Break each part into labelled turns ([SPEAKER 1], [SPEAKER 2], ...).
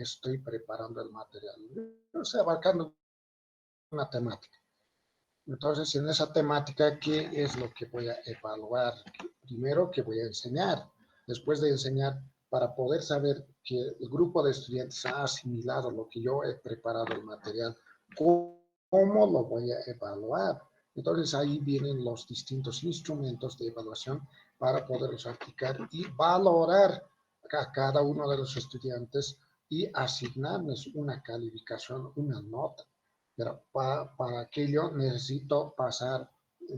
[SPEAKER 1] estoy preparando el material. Yo estoy abarcando una temática. Entonces, en esa temática, ¿qué es lo que voy a evaluar? Primero, ¿qué voy a enseñar? Después de enseñar, para poder saber que el grupo de estudiantes ha asimilado lo que yo he preparado el material, ¿cómo lo voy a evaluar? Entonces, ahí vienen los distintos instrumentos de evaluación para poderlos aplicar y valorar a cada uno de los estudiantes y asignarles una calificación, una nota. Pero para aquello necesito pasar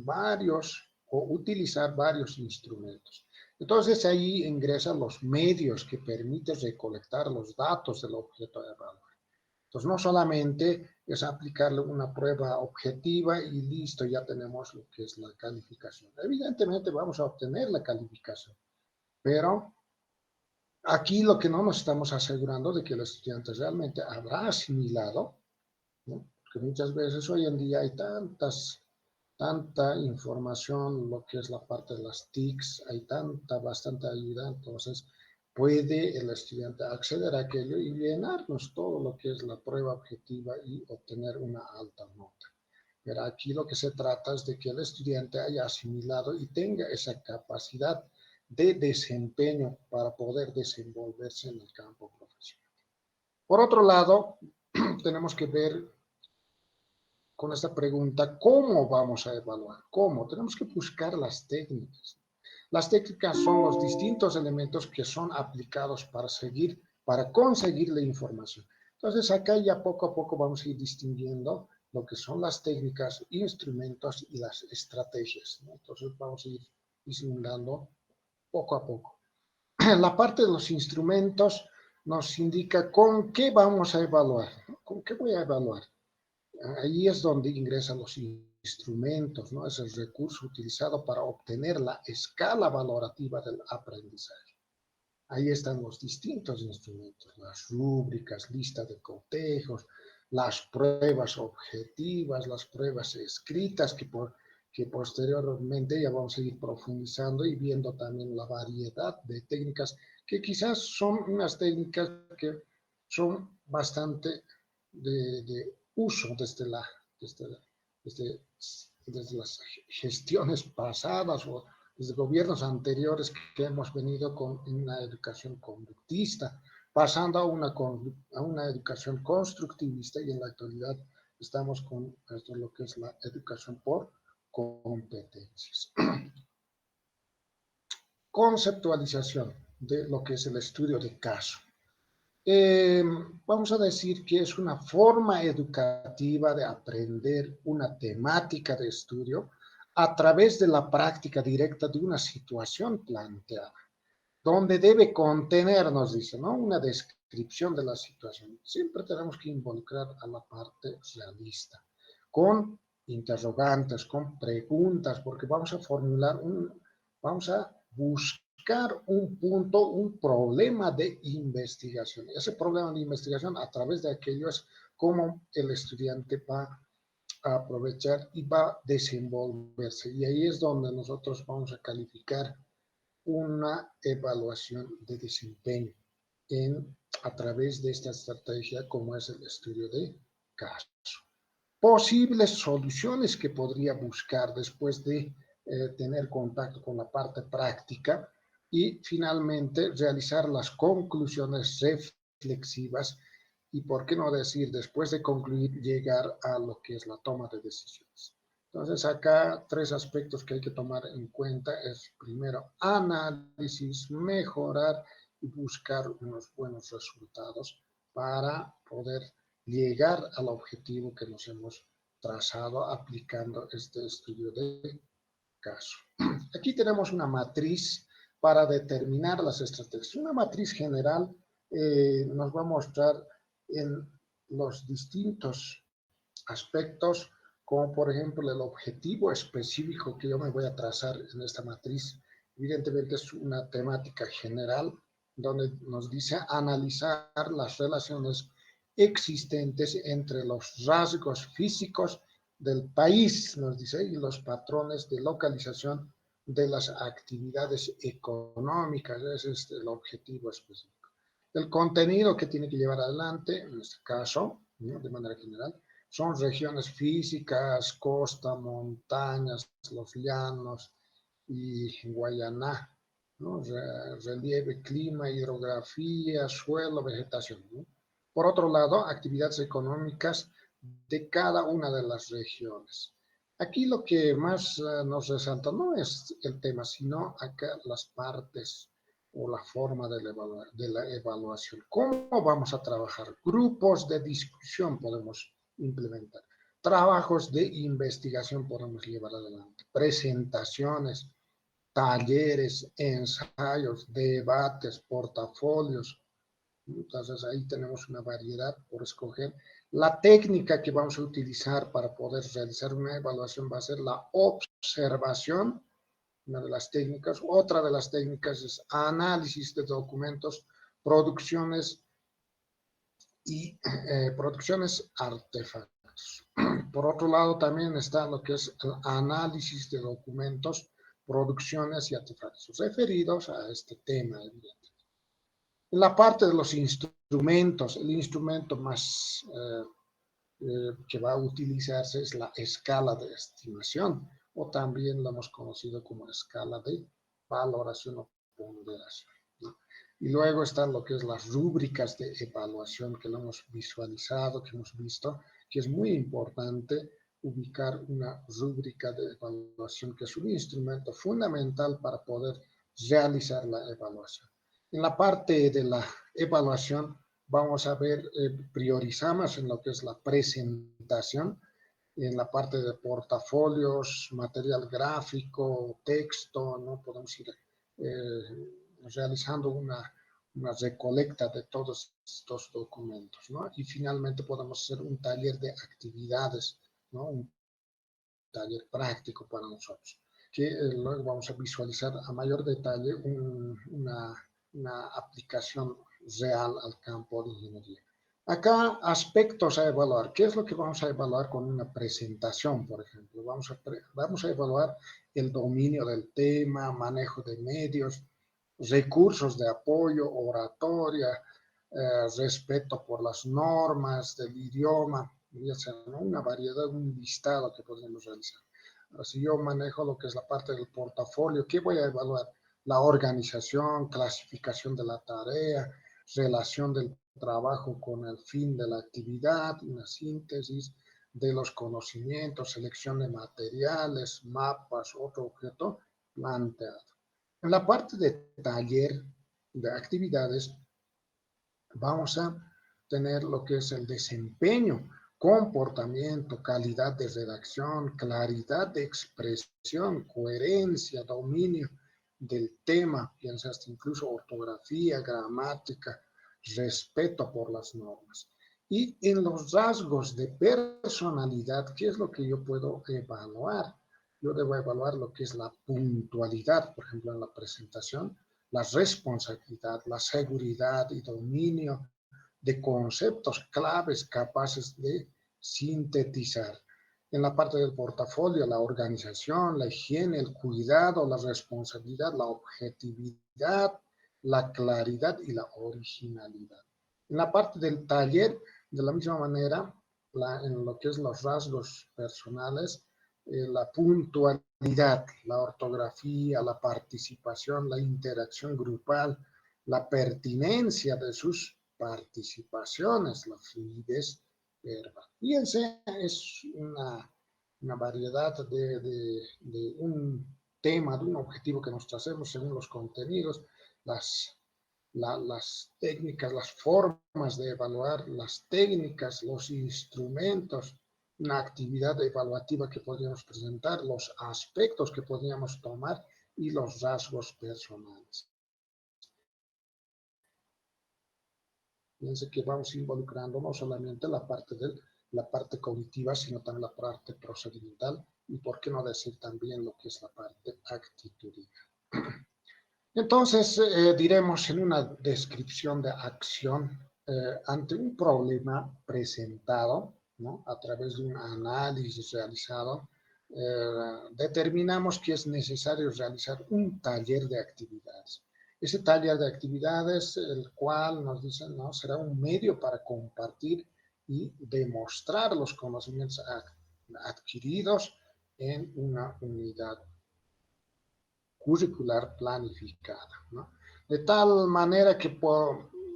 [SPEAKER 1] varios o utilizar varios instrumentos. Entonces ahí ingresan los medios que permiten recolectar los datos del objeto de evaluar. Entonces no solamente es aplicarle una prueba objetiva y listo, ya tenemos lo que es la calificación. Evidentemente vamos a obtener la calificación, pero aquí lo que no nos estamos asegurando de que el estudiante realmente habrá asimilado, ¿no? Porque muchas veces hoy en día hay tanta información, lo que es la parte de las TICs, hay bastante ayuda, entonces puede el estudiante acceder a aquello y llenarnos todo lo que es la prueba objetiva y obtener una alta nota. Pero aquí lo que se trata es de que el estudiante haya asimilado y tenga esa capacidad de desempeño para poder desenvolverse en el campo profesional. Por otro lado, tenemos que ver con esta pregunta, ¿cómo vamos a evaluar? ¿Cómo? Tenemos que buscar las técnicas. Las técnicas son los distintos elementos que son aplicados para conseguir la información. Entonces, acá ya poco a poco vamos a ir distinguiendo lo que son las técnicas, instrumentos y las estrategias, ¿no? Entonces, vamos a ir disimulando poco a poco. La parte de los instrumentos nos indica con qué vamos a evaluar. ¿Con qué voy a evaluar? Ahí es donde ingresan los instrumentos, ¿no? Es el recurso utilizado para obtener la escala valorativa del aprendizaje. Ahí están los distintos instrumentos, las rúbricas, lista de cotejos, las pruebas objetivas, las pruebas escritas, que posteriormente ya vamos a ir profundizando y viendo también la variedad de técnicas, que quizás son unas técnicas que son bastante de uso desde, desde las gestiones pasadas o desde gobiernos anteriores que hemos venido con una educación conductista, pasando a una educación constructivista y en la actualidad estamos con esto, lo que es la educación por competencias. Conceptualización de lo que es el estudio de caso. Vamos a decir que es una forma educativa de aprender una temática de estudio a través de la práctica directa de una situación planteada, donde debe contener, nos dice, ¿no? Una descripción de la situación. Siempre tenemos que involucrar a la parte realista, con interrogantes, con preguntas, porque vamos a buscar un punto, un problema de investigación. Ese problema de investigación a través de aquello es cómo el estudiante va a aprovechar y va a desenvolverse. Y ahí es donde nosotros vamos a calificar una evaluación de desempeño a través de esta estrategia como es el estudio de caso. Posibles soluciones que podría buscar después de tener contacto con la parte práctica y finalmente realizar las conclusiones reflexivas y, por qué no decir, después de concluir, llegar a lo que es la toma de decisiones. Entonces, acá tres aspectos que hay que tomar en cuenta es, primero, análisis, mejorar y buscar unos buenos resultados para poder llegar al objetivo que nos hemos trazado aplicando este estudio de caso. Aquí tenemos una matriz para determinar las estrategias. Una matriz general nos va a mostrar en los distintos aspectos, como por ejemplo el objetivo específico que yo me voy a trazar en esta matriz. Evidentemente es una temática general donde nos dice analizar las relaciones existentes entre los rasgos físicos del país, nos dice, y los patrones de localización de las actividades económicas. Ese es el objetivo específico. El contenido que tiene que llevar adelante, en este caso, ¿no?, de manera general, son regiones físicas, costa, montañas, los llanos y Guayaná, ¿no? Relieve, clima, hidrografía, suelo, vegetación, ¿no? Por otro lado, actividades económicas de cada una de las regiones. Aquí lo que más nos resalta no es el tema, sino acá las partes o la forma de la evaluación. ¿Cómo vamos a trabajar? Grupos de discusión podemos implementar. Trabajos de investigación podemos llevar adelante. Presentaciones, talleres, ensayos, debates, portafolios. Entonces ahí tenemos una variedad por escoger. La técnica que vamos a utilizar para poder realizar una evaluación va a ser la observación, una de las técnicas. Otra de las técnicas es análisis de documentos, producciones y producciones artefactos. Por otro lado, también está lo que es el análisis de documentos, producciones y artefactos referidos a este tema, evidentemente. En la parte de los instrumentos, el instrumento más que va a utilizarse es la escala de estimación, o también lo hemos conocido como escala de valoración o ponderación, ¿no? Y luego están lo que es las rúbricas de evaluación que lo hemos visualizado, que hemos visto, que es muy importante ubicar una rúbrica de evaluación, que es un instrumento fundamental para poder realizar la evaluación. En la parte de la evaluación, vamos a ver, priorizamos en lo que es la presentación, en la parte de portafolios, material gráfico, texto, ¿no? Podemos ir realizando una recolecta de todos estos documentos, ¿no? Y finalmente podemos hacer un taller de actividades, ¿no? Un taller práctico para nosotros, que luego vamos a visualizar a mayor detalle una aplicación real al campo de ingeniería. Acá, aspectos a evaluar. ¿Qué es lo que vamos a evaluar con una presentación, por ejemplo? Vamos a evaluar el dominio del tema, manejo de medios, recursos de apoyo, oratoria, respeto por las normas del idioma, ya sea, ¿no?, una variedad, un listado que podemos realizar. Ahora, si yo manejo lo que es la parte del portafolio, ¿qué voy a evaluar? La organización, clasificación de la tarea, relación del trabajo con el fin de la actividad, una síntesis de los conocimientos, selección de materiales, mapas, otro objeto planteado. En la parte de taller de actividades, vamos a tener lo que es el desempeño, comportamiento, calidad de redacción, claridad de expresión, coherencia, dominio del tema, piensas incluso ortografía, gramática, respeto por las normas. Y en los rasgos de personalidad, ¿qué es lo que yo puedo evaluar? Yo debo evaluar lo que es la puntualidad, por ejemplo, en la presentación, la responsabilidad, la seguridad y dominio de conceptos claves capaces de sintetizar. En la parte del portafolio, la organización, la higiene, el cuidado, la responsabilidad, la objetividad, la claridad y la originalidad. En la parte del taller, de la misma manera, en lo que es los rasgos personales, la puntualidad, la ortografía, la participación, la interacción grupal, la pertinencia de sus participaciones, la fluidez verbal. Fíjense, es una variedad de un tema, de un objetivo que nos tracemos según los contenidos, las técnicas, las formas de evaluar, las técnicas, los instrumentos, una actividad evaluativa que podríamos presentar, los aspectos que podríamos tomar y los rasgos personales. Fíjense que vamos involucrando no solamente la parte cognitiva, sino también la parte procedimental y, por qué no decir, también lo que es la parte actitudinal. Entonces, diremos en una descripción de acción, ante un problema presentado, ¿no?, a través de un análisis realizado, determinamos que es necesario realizar un taller de actividades. Ese taller de actividades, el cual nos dicen, ¿no? Será un medio para compartir y demostrar los conocimientos adquiridos en una unidad curricular planificada, ¿no? De tal manera que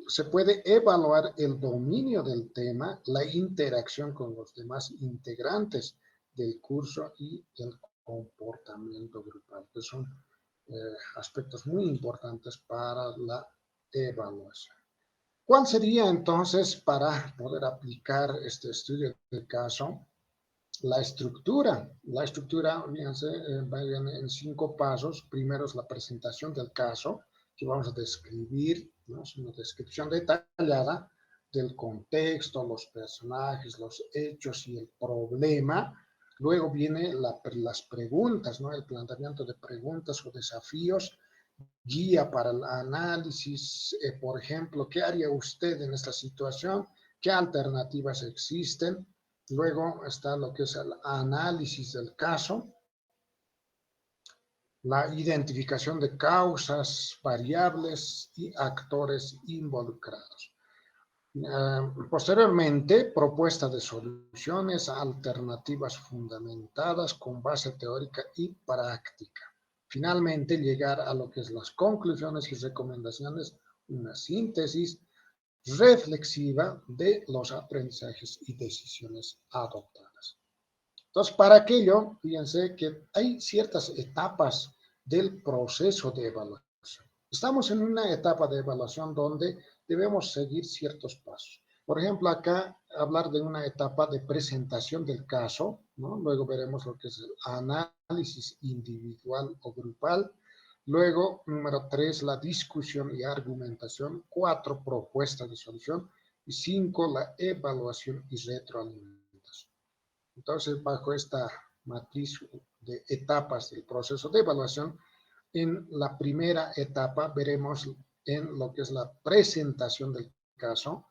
[SPEAKER 1] se puede evaluar el dominio del tema, la interacción con los demás integrantes del curso y el comportamiento grupal, que son aspectos muy importantes para la evaluación. ¿Cuál sería entonces, para poder aplicar este estudio de caso, la estructura? La estructura, fíjense, viene en 5 pasos. Primero es la presentación del caso, que vamos a describir, ¿no? Es una descripción detallada del contexto, los personajes, los hechos y el problema. Luego viene las preguntas, ¿no? El planteamiento de preguntas o desafíos, guía para el análisis, por ejemplo, ¿qué haría usted en esta situación? ¿Qué alternativas existen? Luego está lo que es el análisis del caso, la identificación de causas, variables y actores involucrados. Posteriormente, propuesta de soluciones alternativas fundamentadas con base teórica y práctica. Finalmente, llegar a lo que es las conclusiones y recomendaciones, una síntesis reflexiva de los aprendizajes y decisiones adoptadas. Entonces, para aquello, fíjense que hay ciertas etapas del proceso de evaluación. Estamos en una etapa de evaluación donde debemos seguir ciertos pasos. Por ejemplo, acá hablar de una etapa de presentación del caso, ¿no? Luego veremos lo que es el análisis individual o grupal. Luego, número 3, la discusión y argumentación. 4, propuesta de solución. Y 5, la evaluación y retroalimentación. Entonces, bajo esta matriz de etapas del proceso de evaluación, en la primera etapa veremos en lo que es la presentación del caso.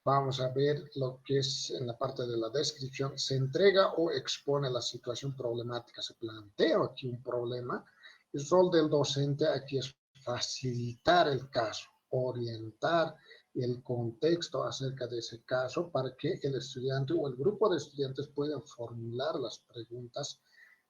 [SPEAKER 1] Vamos a ver lo que es en la parte de la descripción. Se entrega o expone la situación problemática. Se plantea aquí un problema. El rol del docente aquí es facilitar el caso, orientar el contexto acerca de ese caso para que el estudiante o el grupo de estudiantes puedan formular las preguntas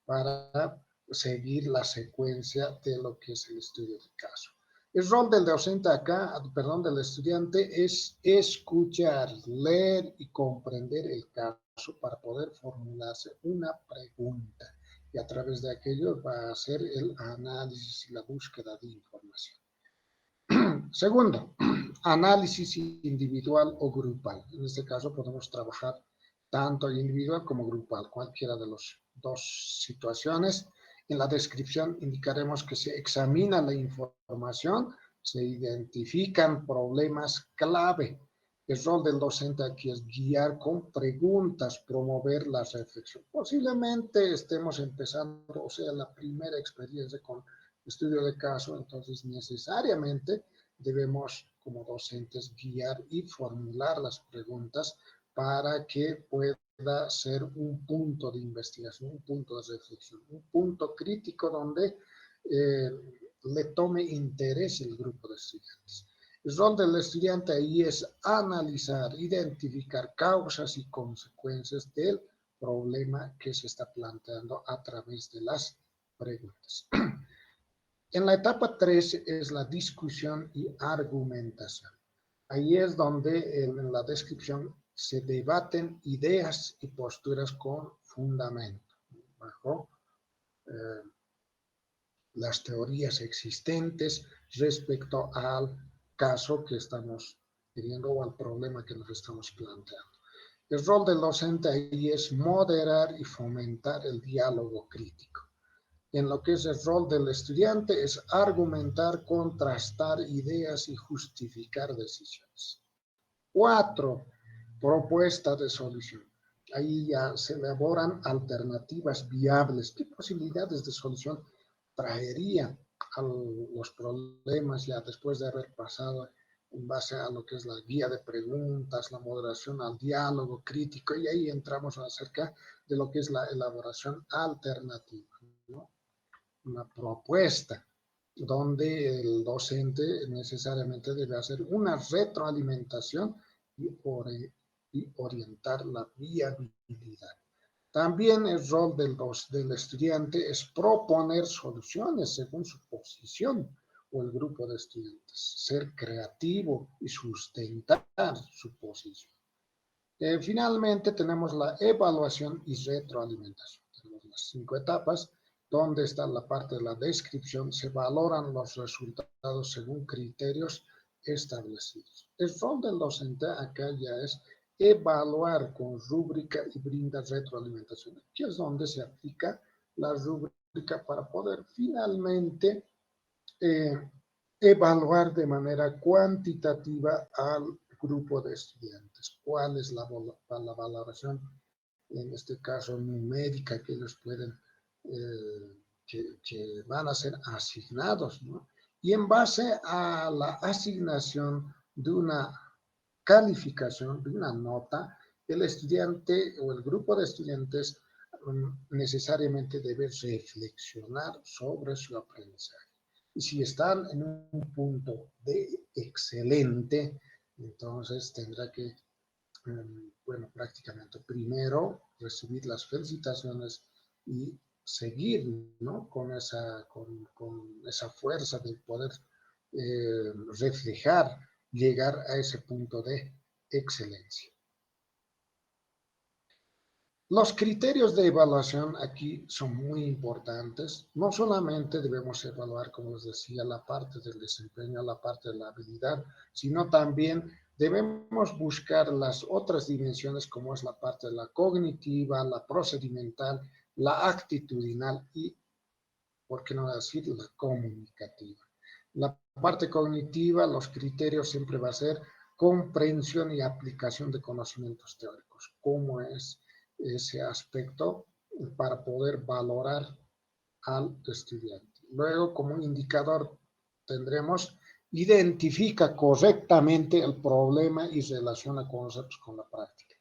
[SPEAKER 1] para seguir la secuencia de lo que es el estudio del caso. El rol del docente acá, perdón, del estudiante es escuchar, leer y comprender el caso para poder formularse una pregunta. Y a través de aquello va a hacer el análisis y la búsqueda de información. Segundo, análisis individual o grupal. En este caso podemos trabajar tanto individual como grupal, cualquiera de las dos situaciones. En la descripción indicaremos que se examina la información, se identifican problemas clave. El rol del docente aquí es guiar con preguntas, promover la reflexión. Posiblemente estemos empezando, o sea, la primera experiencia con estudio de caso, entonces necesariamente debemos como docentes guiar y formular las preguntas para que pueda ser un punto de investigación, un punto de reflexión, un punto crítico donde le tome interés el grupo de estudiantes. El rol del estudiante ahí es analizar, identificar causas y consecuencias del problema que se está planteando a través de las preguntas. En la etapa 3 es la discusión y argumentación. Ahí es donde en la descripción se debaten ideas y posturas con fundamento, bajo las teorías existentes respecto al caso que estamos teniendo o al problema que nos estamos planteando. El rol del docente ahí es moderar y fomentar el diálogo crítico. En lo que es el rol del estudiante es argumentar, contrastar ideas y justificar decisiones. 4, propuesta de solución. Ahí ya se elaboran alternativas viables. ¿Qué posibilidades de solución traerían a los problemas ya después de haber pasado en base a lo que es la guía de preguntas, la moderación al diálogo crítico? Y ahí entramos acerca de lo que es la elaboración alternativa, ¿no? Una propuesta. donde el docente necesariamente debe hacer una retroalimentación y orientar la viabilidad. También el rol del estudiante es proponer soluciones según su posición o el grupo de estudiantes, ser creativo y sustentar su posición. Finalmente tenemos la evaluación y retroalimentación. Tenemos las 5 etapas, donde está la parte de la descripción, se valoran los resultados según criterios establecidos. El rol del docente acá ya es evaluar con rúbrica y brindar retroalimentación. Aquí es donde se aplica la rúbrica para poder finalmente eh, evaluar de manera cuantitativa al grupo de estudiantes. ¿Cuál es la valoración, en este caso numérica, que ellos pueden, que van a ser asignados, ¿no? Y en base a la asignación de una calificación, de una nota, el estudiante o el grupo de estudiantes necesariamente debe reflexionar sobre su aprendizaje. Y si están en un punto de excelente, entonces tendrá que, bueno, prácticamente primero recibir las felicitaciones y seguir, ¿no? Con esa fuerza de poder reflejar, llegar a ese punto de excelencia. Los criterios de evaluación aquí son muy importantes. No solamente debemos evaluar, como les decía, la parte del desempeño, la parte de la habilidad, sino también debemos buscar las otras dimensiones, como es la parte de la cognitiva, la procedimental, la actitudinal y, por qué no decir, la comunicativa. La parte cognitiva, los criterios siempre va a ser comprensión y aplicación de conocimientos teóricos. ¿Cómo es ese aspecto para poder valorar al estudiante? Luego, como indicador, tendremos identifica correctamente el problema y relaciona conceptos con la práctica.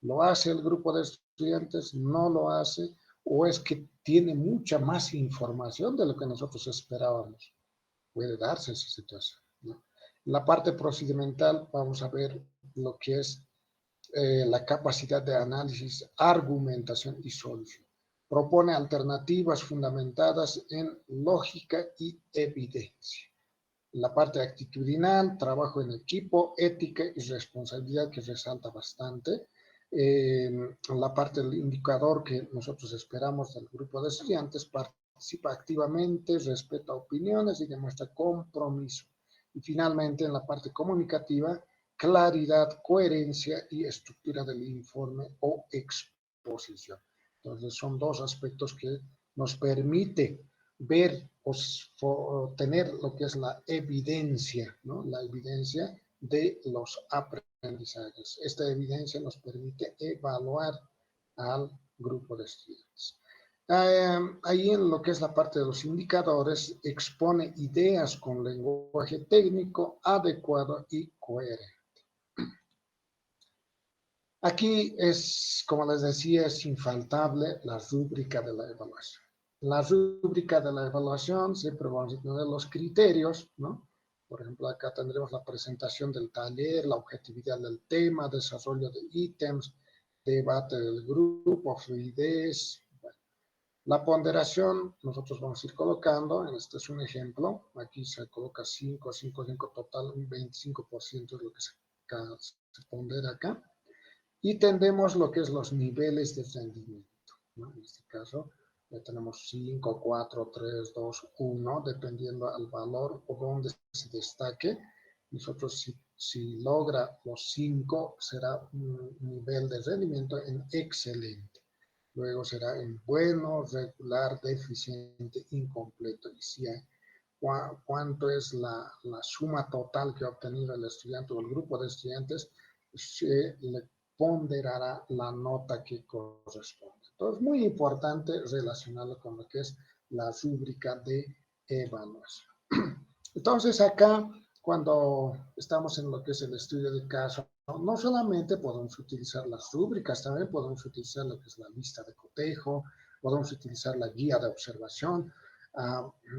[SPEAKER 1] ¿Lo hace el grupo de estudiantes? ¿No lo hace? ¿O es que tiene mucha más información de lo que nosotros esperábamos? Puede darse esa situación, ¿no? La parte procedimental, vamos a ver lo que es la capacidad de análisis, argumentación y solución. Propone alternativas fundamentadas en lógica y evidencia. La parte actitudinal, trabajo en equipo, ética y responsabilidad, que resalta bastante. La parte del indicador que nosotros esperamos del grupo de estudiantes: participa activamente, respeta opiniones y demuestra compromiso. Y finalmente, en la parte comunicativa, claridad, coherencia y estructura del informe o exposición. Entonces, son dos aspectos que nos permite ver o tener lo que es la evidencia, ¿no? La evidencia de los aprendizajes. Esta evidencia nos permite evaluar al grupo de estudiantes. Ahí en lo que es la parte de los indicadores, expone ideas con lenguaje técnico adecuado y coherente. Aquí es, como les decía, es infaltable la rúbrica de la evaluación. La rúbrica de la evaluación siempre vamos a tener los criterios, ¿no? Por ejemplo, acá tendremos la presentación del taller, la objetividad del tema, desarrollo de ítems, debate del grupo, fluidez. Bueno, la ponderación, nosotros vamos a ir colocando, este es un ejemplo, aquí se coloca 5, 5, 5 total, un 25% es lo que se pondera acá. Y tendremos lo que es los niveles de rendimiento, ¿no? En este caso, ya tenemos 5, 4, 3, 2, 1, dependiendo al valor o donde se destaque. Nosotros, si logra los 5, será un nivel de rendimiento en excelente. Luego será en bueno, regular, deficiente, incompleto. Y si hay, cuánto es la suma total que ha obtenido el estudiante o el grupo de estudiantes, se le ponderará la nota que corresponde. Entonces, muy importante relacionarlo con lo que es la rúbrica de evaluación. Entonces, acá, cuando estamos en lo que es el estudio de caso, no solamente podemos utilizar las rúbricas, también podemos utilizar lo que es la lista de cotejo, podemos utilizar la guía de observación.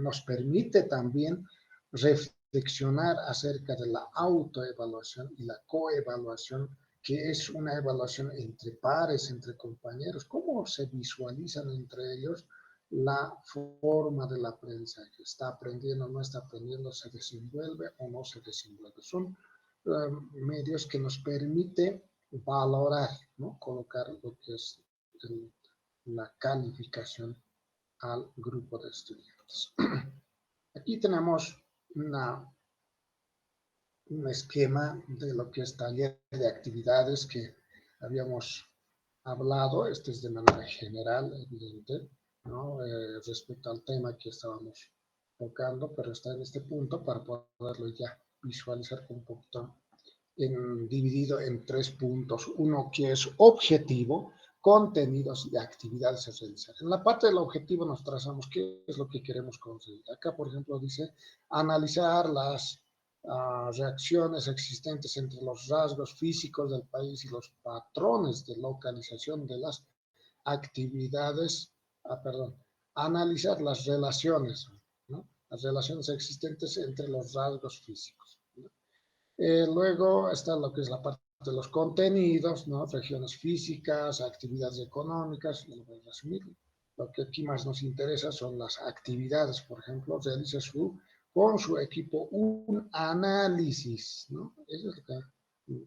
[SPEAKER 1] nos permite también reflexionar acerca de la autoevaluación y la coevaluación, que es una evaluación entre pares, entre compañeros, cómo se visualizan entre ellos la forma del aprendizaje. ¿Está aprendiendo, no está aprendiendo, se desenvuelve o no se desenvuelve? Son medios que nos permite valorar, ¿no? Colocar lo que es la calificación al grupo de estudiantes. Aquí tenemos un esquema de lo que es taller de actividades que habíamos hablado. Este es de manera general, evidente, ¿no? Respecto al tema que estábamos tocando, pero está en este punto para poderlo ya visualizar con un poquito dividido en 3 puntos. Uno que es objetivo, contenidos y actividades a realizar. En la parte del objetivo nos trazamos qué es lo que queremos conseguir. Acá, por ejemplo, dice analizar las reacciones existentes entre los rasgos físicos del país y los patrones de localización de las actividades, analizar las relaciones, ¿no? Las relaciones existentes entre los rasgos físicos. Luego está lo que es la parte de los contenidos, ¿no? Regiones físicas, actividades económicas, lo voy a resumir. Lo que aquí más nos interesa son las actividades, por ejemplo, realiza con su equipo un análisis, ¿no? Eso es lo que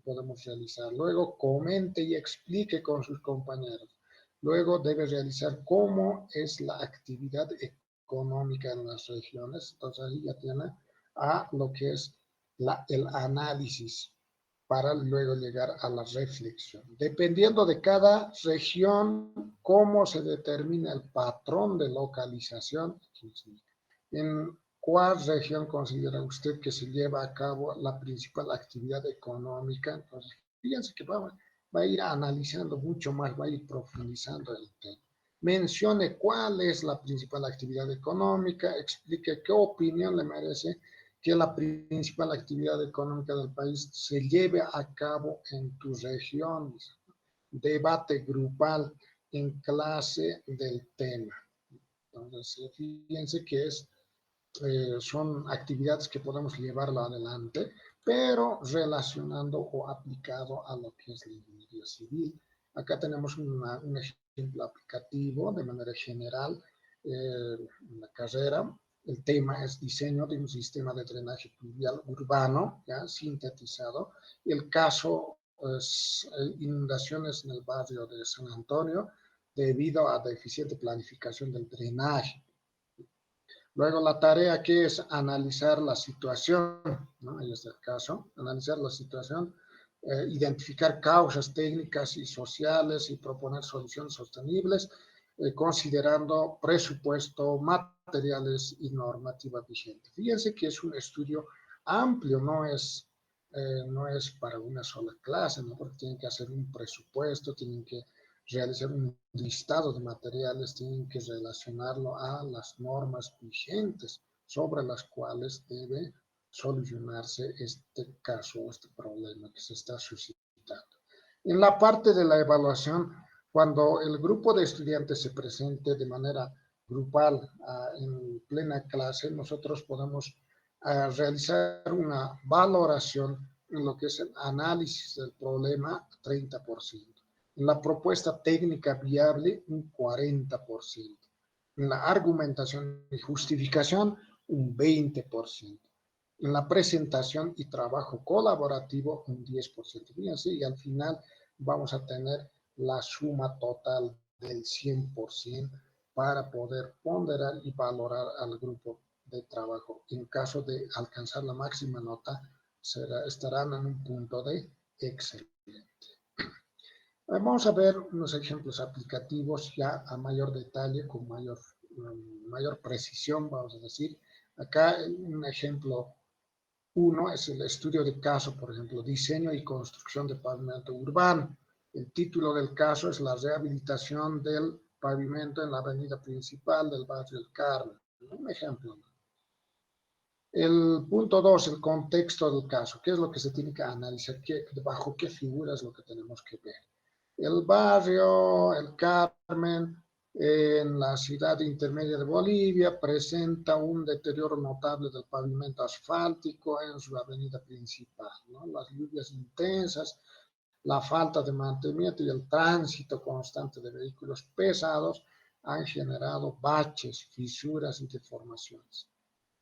[SPEAKER 1] podemos realizar. Luego comente y explique con sus compañeros. Luego debe realizar cómo es la actividad económica en las regiones. Entonces ahí ya tiene a lo que es el análisis para luego llegar a la reflexión. Dependiendo de cada región, cómo se determina el patrón de localización, en cuál región considera usted que se lleva a cabo la principal actividad económica. Entonces, fíjense que va a ir analizando mucho más, va a ir profundizando el tema. Mencione cuál es la principal actividad económica, explique qué opinión le merece que la principal actividad económica del país se lleve a cabo en tu región. Debate grupal en clase del tema. Entonces, fíjense que son actividades que podemos llevarlo adelante, pero relacionando o aplicado a lo que es la ingeniería civil. Acá tenemos un ejemplo aplicativo de manera general en la carrera. El tema es diseño de un sistema de drenaje pluvial urbano, ya sintetizado. El caso es inundaciones en el barrio de San Antonio debido a deficiente planificación del drenaje. Luego la tarea que es analizar la situación, ¿no? Ahí está el caso, analizar la situación, identificar causas técnicas y sociales y proponer soluciones sostenibles, considerando presupuesto, materiales y normativa vigente. Fíjense que es un estudio amplio, no es para una sola clase, ¿no? Porque tienen que hacer un presupuesto, tienen que realizar un listado de materiales, tienen que relacionarlo a las normas vigentes sobre las cuales debe solucionarse este caso, este problema que se está suscitando. En la parte de la evaluación, cuando el grupo de estudiantes se presente de manera grupal en plena clase, nosotros podemos realizar una valoración en lo que es el análisis del problema 30%. En la propuesta técnica viable, un 40%. En la argumentación y justificación, un 20%. En la presentación y trabajo colaborativo, un 10%. Fíjense, y al final vamos a tener la suma total del 100% para poder ponderar y valorar al grupo de trabajo. En caso de alcanzar la máxima nota, estarán en un punto de excelente. Vamos a ver unos ejemplos aplicativos ya a mayor detalle, con mayor precisión, vamos a decir. Acá un ejemplo 1 es el estudio de caso, por ejemplo, diseño y construcción de pavimento urbano. El título del caso es la rehabilitación del pavimento en la avenida principal del barrio El Carmen. Un ejemplo. El punto 2, el contexto del caso. ¿Qué es lo que se tiene que analizar? ¿Bajo qué figura es lo que tenemos que ver? El barrio, el Carmen, en la ciudad intermedia de Bolivia presenta un deterioro notable del pavimento asfáltico en su avenida principal, ¿no? Las lluvias intensas, la falta de mantenimiento y el tránsito constante de vehículos pesados han generado baches, fisuras y deformaciones.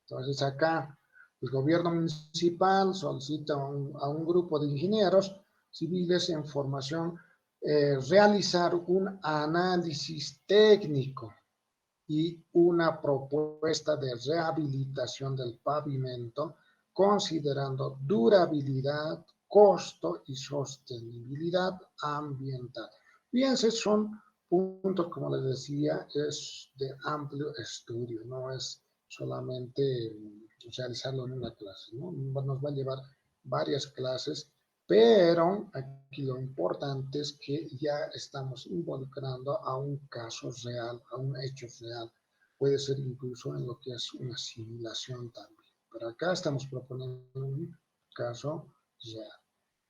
[SPEAKER 1] Entonces acá el gobierno municipal solicita a un grupo de ingenieros civiles en formación realizar un análisis técnico y una propuesta de rehabilitación del pavimento considerando durabilidad, costo y sostenibilidad ambiental. Fíjense, son puntos, como les decía, es de amplio estudio, no es solamente realizarlo en una clase, ¿no? Nos va a llevar varias clases, pero aquí lo importante es que ya estamos involucrando a un caso real, a un hecho real. Puede ser incluso en lo que es una simulación también. Pero acá estamos proponiendo un caso real.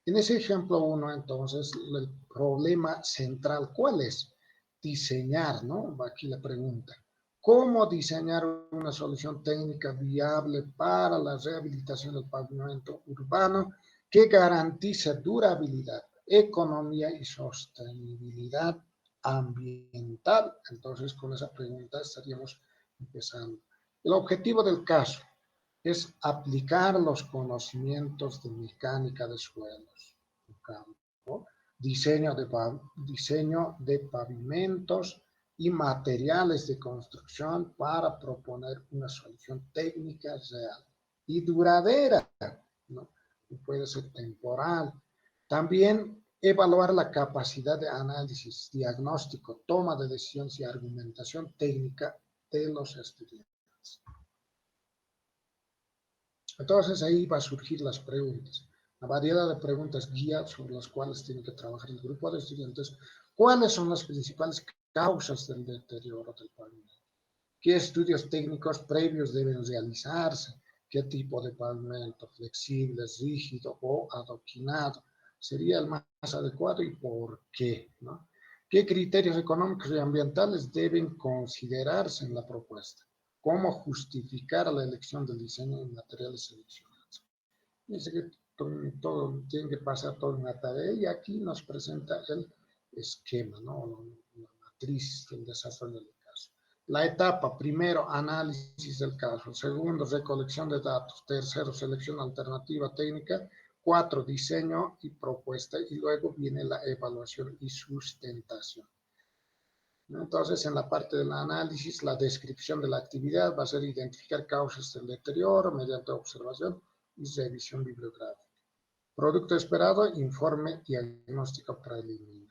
[SPEAKER 1] En ese ejemplo 1, entonces, el problema central, ¿cuál es? Diseñar, ¿no? Aquí la pregunta. ¿Cómo diseñar una solución técnica viable para la rehabilitación del pavimento urbano que garantice durabilidad, economía y sostenibilidad ambiental? Entonces, con esa pregunta estaríamos empezando. El objetivo del caso es aplicar los conocimientos de mecánica de suelos, campo, diseño de pavimentos y materiales de construcción para proponer una solución técnica real y duradera, ¿no? Puede ser temporal. También evaluar la capacidad de análisis, diagnóstico, toma de decisiones y argumentación técnica de los estudiantes. Entonces ahí va a surgir las preguntas, la variedad de preguntas guía sobre las cuales tiene que trabajar el grupo de estudiantes. ¿Cuáles son las principales causas del deterioro del pavimento? ¿Qué estudios técnicos previos deben realizarse? ¿Qué tipo de pavimento? ¿Flexible, rígido o adoquinado? ¿Sería el más adecuado y por qué? ¿No? ¿Qué criterios económicos y ambientales deben considerarse en la propuesta? ¿Cómo justificar la elección del diseño de materiales seleccionados? Dice que todo tiene que pasar toda una tarea y aquí nos presenta el esquema, ¿no? La matriz del desarrollo del caso. La etapa, primero, análisis del caso. Segundo, recolección de datos. Tercero, selección alternativa técnica. 4, diseño y propuesta. Y luego viene la evaluación y sustentación. Entonces, en la parte del análisis, la descripción de la actividad va a ser identificar causas del deterioro mediante observación y revisión bibliográfica. Producto esperado, informe diagnóstico preliminar.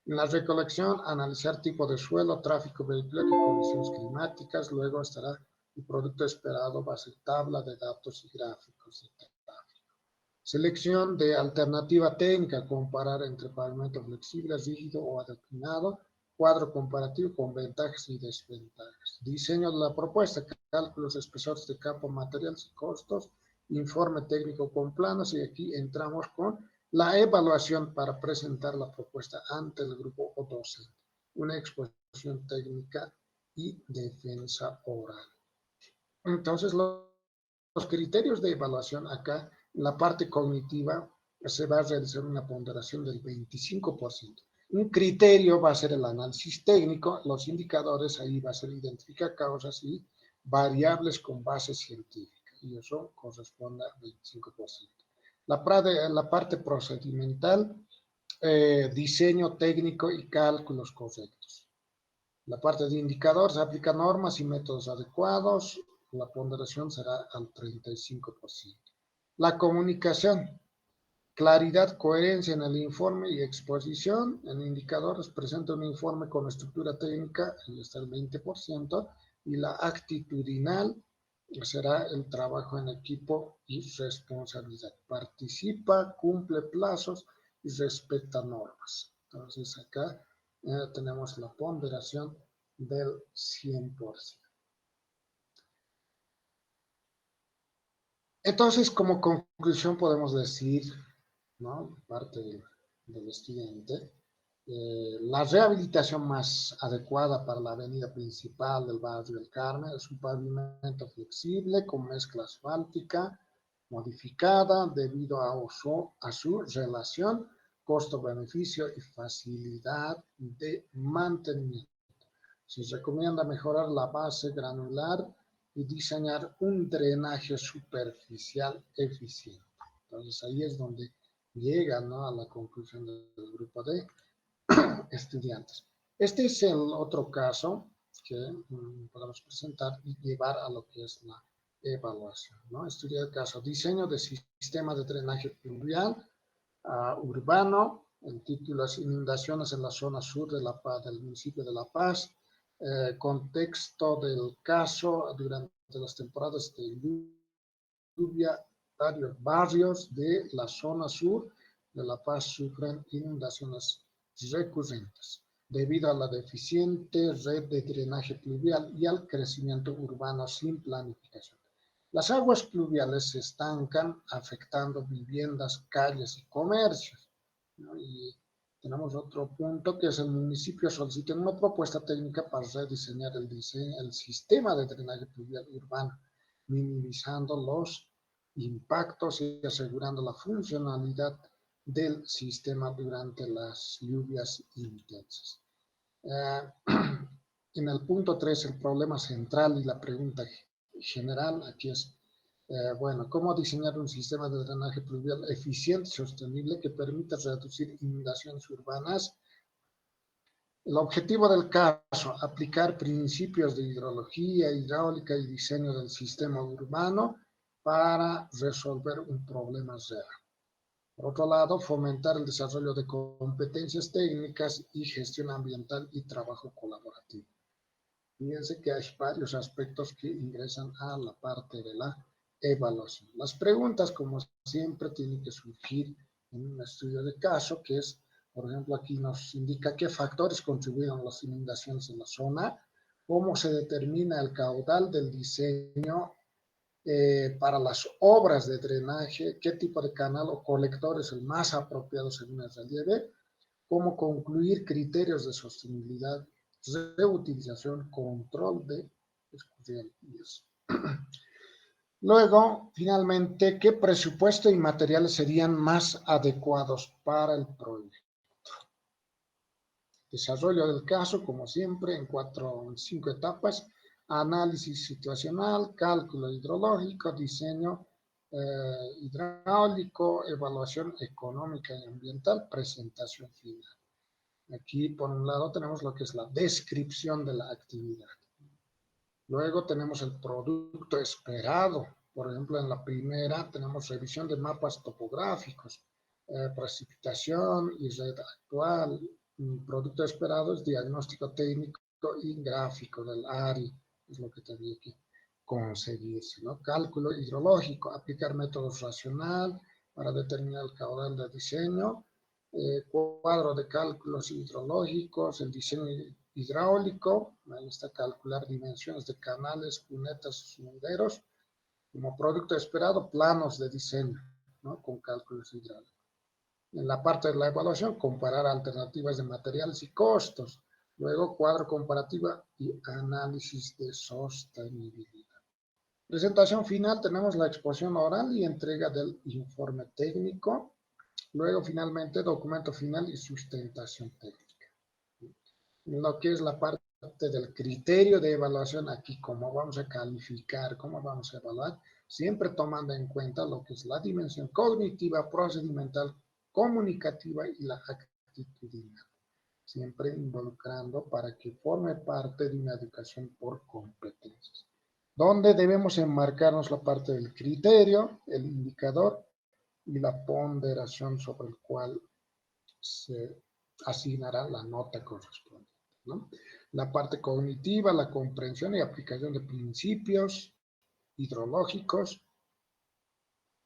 [SPEAKER 1] En la recolección, analizar tipo de suelo, tráfico vehicular y condiciones climáticas. Luego estará el producto esperado, va a ser tabla de datos y gráficos de tráfico. Selección de alternativa técnica, comparar entre pavimento flexible, rígido o adoquinado. Cuadro comparativo con ventajas y desventajas. Diseño de la propuesta, cálculos, espesores de campo, materiales y costos. Informe técnico con planos y aquí entramos con la evaluación para presentar la propuesta ante el grupo o docente. Una exposición técnica y defensa oral. Entonces, los criterios de evaluación acá, en la parte cognitiva, se va a realizar una ponderación del 25%. Un criterio va a ser el análisis técnico, los indicadores ahí va a ser identificar causas y variables con base científica, y eso corresponde al 25%. La parte procedimental, diseño técnico y cálculos correctos. La parte de indicadores, aplica normas y métodos adecuados, la ponderación será al 35%. La comunicación, claridad, coherencia en el informe y exposición. En indicadores presenta un informe con estructura técnica, ahí está el 20%, y la actitudinal será el trabajo en equipo y responsabilidad. Participa, cumple plazos y respeta normas. Entonces acá tenemos la ponderación del 100%. Entonces, como conclusión podemos decir, ¿no? Parte del estudiante, La rehabilitación más adecuada para la avenida principal del barrio del Carmen es un pavimento flexible con mezcla asfáltica modificada debido a su relación costo-beneficio y facilidad de mantenimiento. Se recomienda mejorar la base granular y diseñar un drenaje superficial eficiente. Entonces ahí es donde llega, ¿no?, a la conclusión del grupo de estudiantes. Este es el otro caso que podemos presentar y llevar a lo que es la evaluación, ¿no? Estudiar el caso, diseño de sistema de drenaje pluvial urbano. El título es Inundaciones en la zona sur de La Paz, del municipio de La Paz. Contexto del caso: durante las temporadas de lluvia, varios barrios de la zona sur de La Paz sufren inundaciones recurrentes debido a la deficiente red de drenaje pluvial y al crecimiento urbano sin planificación. Las aguas pluviales se estancan, afectando viviendas, calles y comercios, ¿no? Y tenemos otro punto, que es el municipio solicita una propuesta técnica para rediseñar el sistema de drenaje pluvial urbano, minimizando los impactos y asegurando la funcionalidad del sistema durante las lluvias intensas. En el punto 3, el problema central y la pregunta general aquí es, bueno, ¿cómo diseñar un sistema de drenaje pluvial eficiente y sostenible que permita reducir inundaciones urbanas? El objetivo del caso: aplicar principios de hidrología, hidráulica y diseño del sistema urbano para resolver un problema real. Por otro lado, fomentar el desarrollo de competencias técnicas y gestión ambiental y trabajo colaborativo. Fíjense que hay varios aspectos que ingresan a la parte de la evaluación. Las preguntas, como siempre, tienen que surgir en un estudio de caso, que es, por ejemplo, aquí nos indica qué factores contribuyen a las inundaciones en la zona, cómo se determina el caudal del diseño para las obras de drenaje, qué tipo de canal o colector es el más apropiado según el relieve, cómo concluir criterios de sostenibilidad, reutilización, control de escurrimientos. Luego, finalmente, ¿qué presupuesto y materiales serían más adecuados para el proyecto? Desarrollo del caso, como siempre, en 5 etapas: análisis situacional, cálculo hidrológico, diseño hidráulico, evaluación económica y ambiental, presentación final. Aquí, por un lado, tenemos lo que es la descripción de la actividad. Luego tenemos el producto esperado. Por ejemplo, en la primera tenemos revisión de mapas topográficos, precipitación y red actual. Producto esperado es diagnóstico técnico y gráfico del ARI, es lo que tendría que conseguirse, ¿no? Cálculo hidrológico: aplicar métodos racional para determinar el caudal de diseño. Cuadro de cálculos hidrológicos, el diseño hidráulico, ahí está, calcular dimensiones de canales, cunetas, inunderos. Como producto esperado, planos de diseño, ¿no?, con cálculos hidráulicos. En la parte de la evaluación, comparar alternativas de materiales y costos. Luego, cuadro comparativa y análisis de sostenibilidad. Presentación final: tenemos la exposición oral y entrega del informe técnico. Luego, finalmente, documento final y sustentación técnica. Lo que es la parte del criterio de evaluación, aquí, cómo vamos a calificar, cómo vamos a evaluar, siempre tomando en cuenta lo que es la dimensión cognitiva, procedimental, comunicativa y la actitudinal. Siempre involucrando para que forme parte de una educación por competencias. ¿Dónde debemos enmarcarnos la parte del criterio, el indicador y la ponderación sobre el cual se asignará la nota correspondiente, ¿no? La parte cognitiva, la comprensión y aplicación de principios hidrológicos.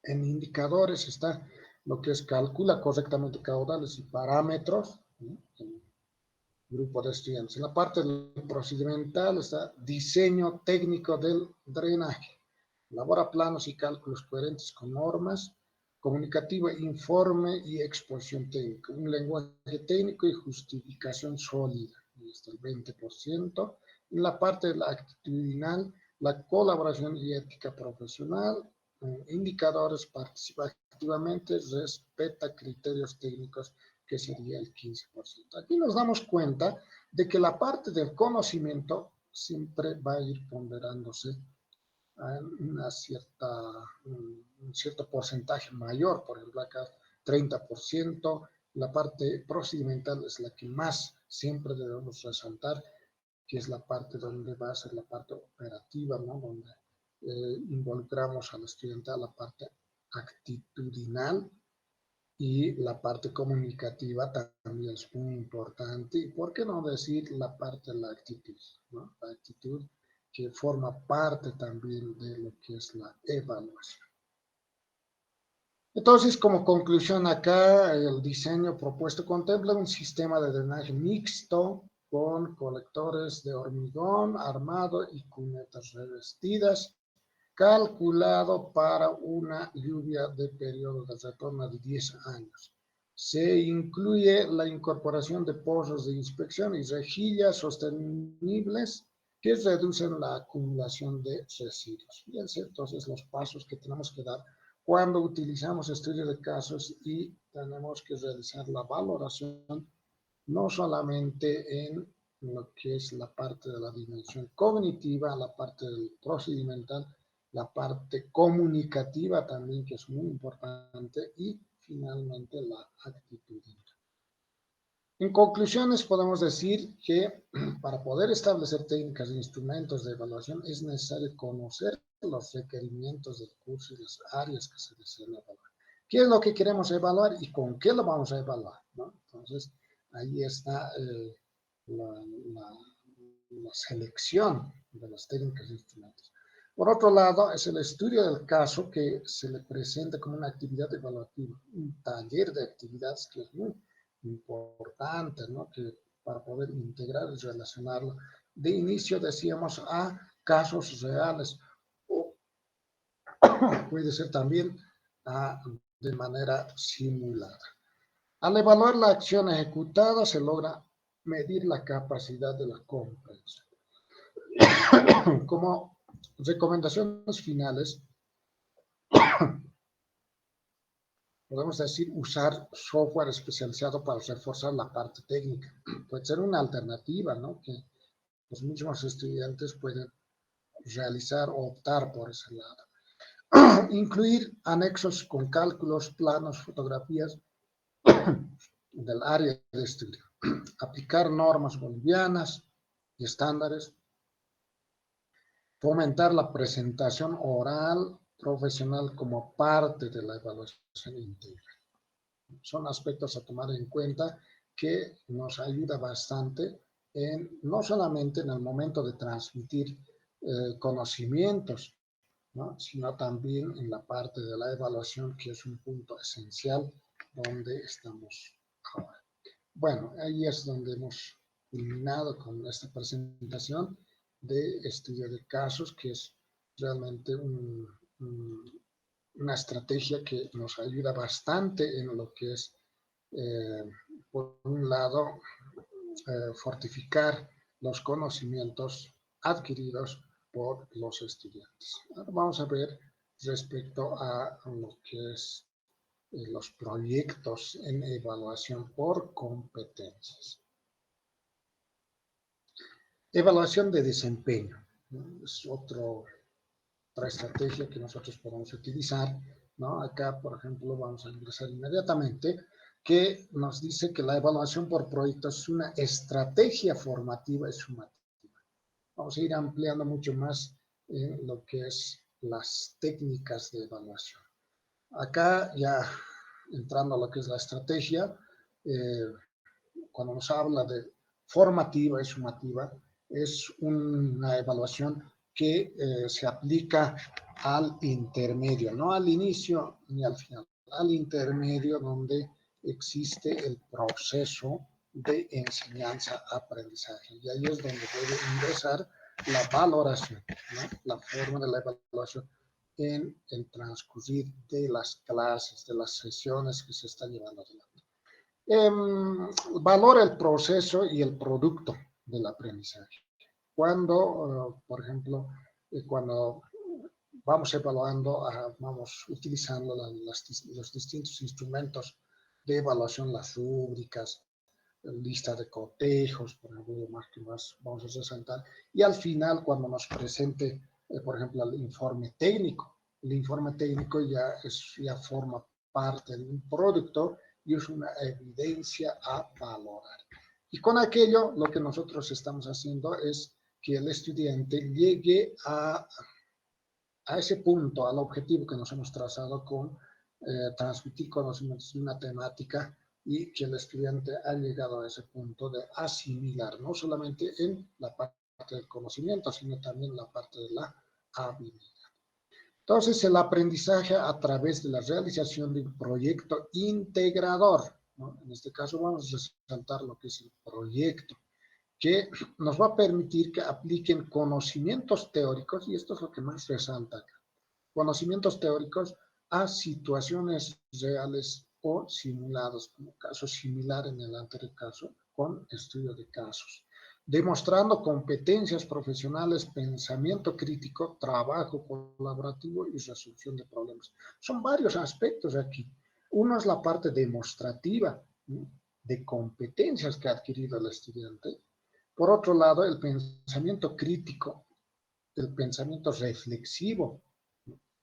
[SPEAKER 1] En indicadores está lo que es calcula correctamente caudales y parámetros, ¿no?, el grupo de estudiantes. En la parte procedimental está diseño técnico del drenaje. Elabora planos y cálculos coherentes con normas, comunicativa, informe y exposición técnica, un lenguaje técnico y justificación sólida, hasta el 20%. En la parte de la actitudinal, la colaboración y ética profesional, indicadores, participa activamente, respeta criterios técnicos, que sería el 15%. Aquí nos damos cuenta de que la parte del conocimiento siempre va a ir ponderándose un cierto porcentaje mayor, por ejemplo acá 30%, la parte procedimental es la que más siempre debemos resaltar, que es la parte donde va a ser la parte operativa, ¿no? Donde involucramos al estudiante a la parte actitudinal, y la parte comunicativa también es muy importante. Y por qué no decir la parte de la actitud, ¿no? La actitud que forma parte también de lo que es la evaluación. Entonces, como conclusión acá, el diseño propuesto contempla un sistema de drenaje mixto con colectores de hormigón armado y cunetas revestidas, calculado para una lluvia de periodo de retorno de 10 años. Se incluye la incorporación de pozos de inspección y rejillas sostenibles que reducen la acumulación de residuos. Fíjense entonces los pasos que tenemos que dar cuando utilizamos estudio de casos y tenemos que realizar la valoración no solamente en lo que es la parte de la dimensión cognitiva, la parte del procedimental, la parte comunicativa también, que es muy importante, y finalmente la actitud. En conclusiones, podemos decir que para poder establecer técnicas e instrumentos de evaluación es necesario conocer los requerimientos del curso y las áreas que se desean evaluar. ¿Qué es lo que queremos evaluar y con qué lo vamos a evaluar, ¿no? Entonces, ahí está la selección de las técnicas e instrumentos. Por otro lado, es el estudio del caso que se le presenta como una actividad evaluativa, un taller de actividades que es muy importante, ¿no? Que para poder integrar y relacionarlo. De inicio decíamos a casos reales, o puede ser también de manera simulada. Al evaluar la acción ejecutada se logra medir la capacidad de la comprensión. Como recomendaciones finales, podemos decir usar software especializado para reforzar la parte técnica. Puede ser una alternativa, ¿no? Que los mismos estudiantes pueden realizar o optar por ese lado. Incluir anexos con cálculos, planos, fotografías del área de estudio. Aplicar normas bolivianas y estándares. Fomentar la presentación oral profesional como parte de la evaluación integral. Son aspectos a tomar en cuenta que nos ayuda bastante no solamente en el momento de transmitir conocimientos, ¿no? Sino también en la parte de la evaluación, que es un punto esencial donde estamos ahora. Bueno, ahí es donde hemos culminado con esta presentación de estudio de casos, que es realmente una estrategia que nos ayuda bastante en lo que es, por un lado, fortificar los conocimientos adquiridos por los estudiantes. Ahora vamos a ver respecto a lo que es los proyectos en evaluación por competencias. Evaluación de desempeño, ¿no? Es otra estrategia que nosotros podemos utilizar, ¿no? Acá, por ejemplo, vamos a ingresar inmediatamente, que nos dice que la evaluación por proyectos es una estrategia formativa y sumativa. Vamos a ir ampliando mucho más en lo que es las técnicas de evaluación. Acá ya entrando a lo que es la estrategia, cuando nos habla de formativa y sumativa, es una evaluación que se aplica al intermedio, no al inicio ni al final, al intermedio, donde existe el proceso de enseñanza-aprendizaje. Y ahí es donde debe ingresar la valoración, ¿no? La forma de la evaluación en el transcurrir de las clases, de las sesiones que se están llevando adelante. Valora el proceso y el producto del aprendizaje. Cuando, por ejemplo, cuando vamos evaluando, vamos utilizando los distintos instrumentos de evaluación, las rúbricas, lista de cotejos, por ejemplo, más que más vamos a resaltar, y al final cuando nos presente, por ejemplo, el informe técnico ya forma parte de un producto y es una evidencia a valorar. Y con aquello lo que nosotros estamos haciendo es que el estudiante llegue a ese punto, al objetivo que nos hemos trazado con transmitir conocimientos de una temática y que el estudiante ha llegado a ese punto de asimilar, no solamente en la parte del conocimiento, sino también en la parte de la habilidad. Entonces, el aprendizaje a través de la realización de un proyecto integrador, ¿no? En este caso vamos a resaltar lo que es el proyecto, que nos va a permitir que apliquen conocimientos teóricos, y esto es lo que más resalta acá, conocimientos teóricos a situaciones reales o simulados, como caso similar en el anterior caso, con estudio de casos, demostrando competencias profesionales, pensamiento crítico, trabajo colaborativo y resolución de problemas. Son varios aspectos aquí. Uno es la parte demostrativa, ¿no?, de competencias que ha adquirido el estudiante. Por otro lado, el pensamiento crítico, el pensamiento reflexivo,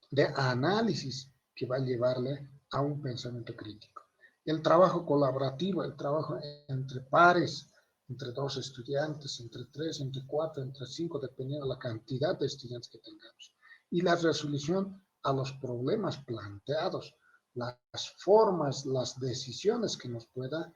[SPEAKER 1] de análisis que va a llevarle a un pensamiento crítico. El trabajo colaborativo, el trabajo entre pares, entre dos estudiantes, entre tres, entre cuatro, entre cinco, dependiendo de la cantidad de estudiantes que tengamos. Y la resolución a los problemas planteados, las formas, las decisiones que nos pueda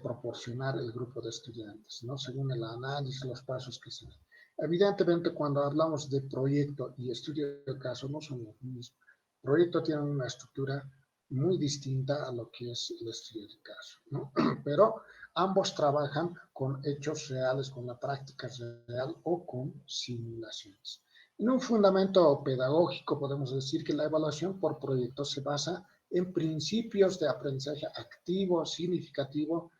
[SPEAKER 1] proporcionar el grupo de estudiantes, ¿no?, según el análisis, los pasos que se dan. Evidentemente, cuando hablamos de proyecto y estudio de caso, no son los mismos. El proyecto tiene una estructura muy distinta a lo que es el estudio de caso, ¿no? Pero ambos trabajan con hechos reales, con la práctica real o con simulaciones. En un fundamento pedagógico podemos decir que la evaluación por proyecto se basa en principios de aprendizaje activo, significativo.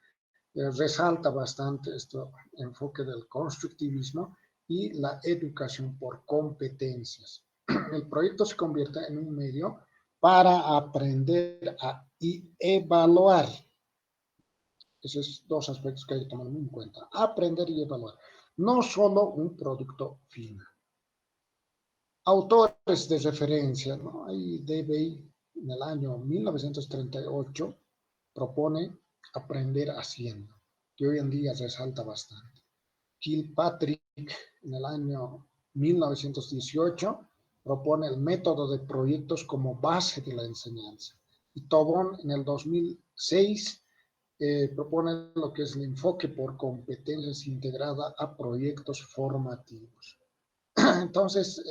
[SPEAKER 1] Resalta bastante este enfoque del constructivismo y la educación por competencias. El proyecto se convierte en un medio para aprender y evaluar. Esos dos aspectos que hay que tomar muy en cuenta. Aprender y evaluar. No solo un producto final. Autores de referencia, ¿no? Ahí DBI en el año 1938 propone aprender haciendo, que hoy en día resalta bastante. Kilpatrick en el año 1918 propone el método de proyectos como base de la enseñanza. Y Tobón en el 2006 propone lo que es el enfoque por competencias integrada a proyectos formativos. Entonces,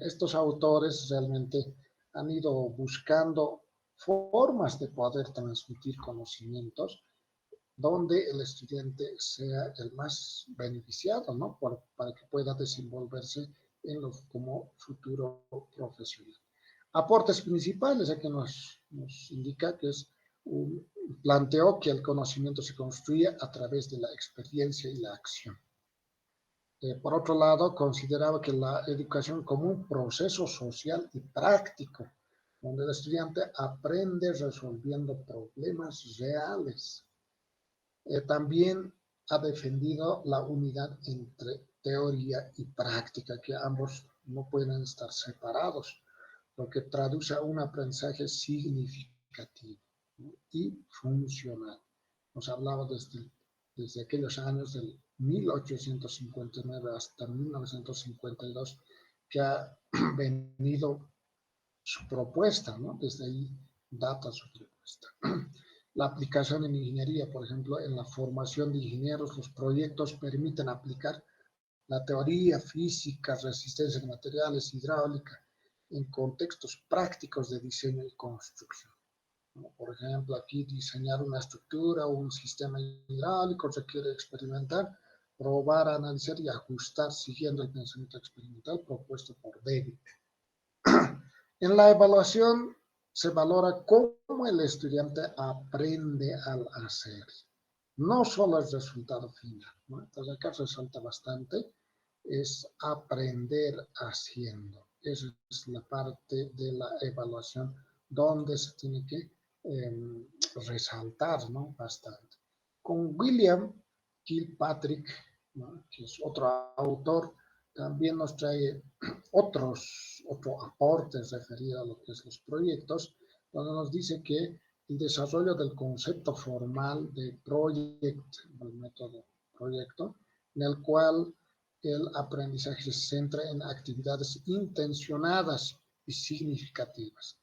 [SPEAKER 1] estos autores realmente han ido buscando formas de poder transmitir conocimientos donde el estudiante sea el más beneficiado, ¿no? Para que pueda desenvolverse como futuro profesional. Aportes principales, aquí nos indica que planteó que el conocimiento se construye a través de la experiencia y la acción. Por otro lado, consideraba que la educación como un proceso social y práctico, donde el estudiante aprende resolviendo problemas reales. También ha defendido la unidad entre teoría y práctica, que ambos no pueden estar separados, lo que traduce a un aprendizaje significativo, ¿no?, y funcional. Nos hablaba desde aquellos años del 1859 hasta 1952, que ha venido su propuesta, ¿no? Desde ahí data su propuesta. La aplicación en ingeniería, por ejemplo, en la formación de ingenieros, los proyectos permiten aplicar la teoría física, resistencia de materiales, hidráulica, en contextos prácticos de diseño y construcción. Por ejemplo, aquí diseñar una estructura o un sistema hidráulico requiere experimentar, probar, analizar y ajustar siguiendo el pensamiento experimental propuesto por David. En la evaluación se valora cómo el estudiante aprende al hacer, no solo el resultado final, ¿no? Entonces acá resalta bastante, es aprender haciendo. Esa es la parte de la evaluación donde se tiene que resaltar, ¿no? Bastante. Con William Kilpatrick, ¿no? Que es otro autor, también nos trae otro aporte referido a lo que es los proyectos, donde nos dice que el desarrollo del concepto formal de el método proyecto, en el cual el aprendizaje se centra en actividades intencionadas y significativas,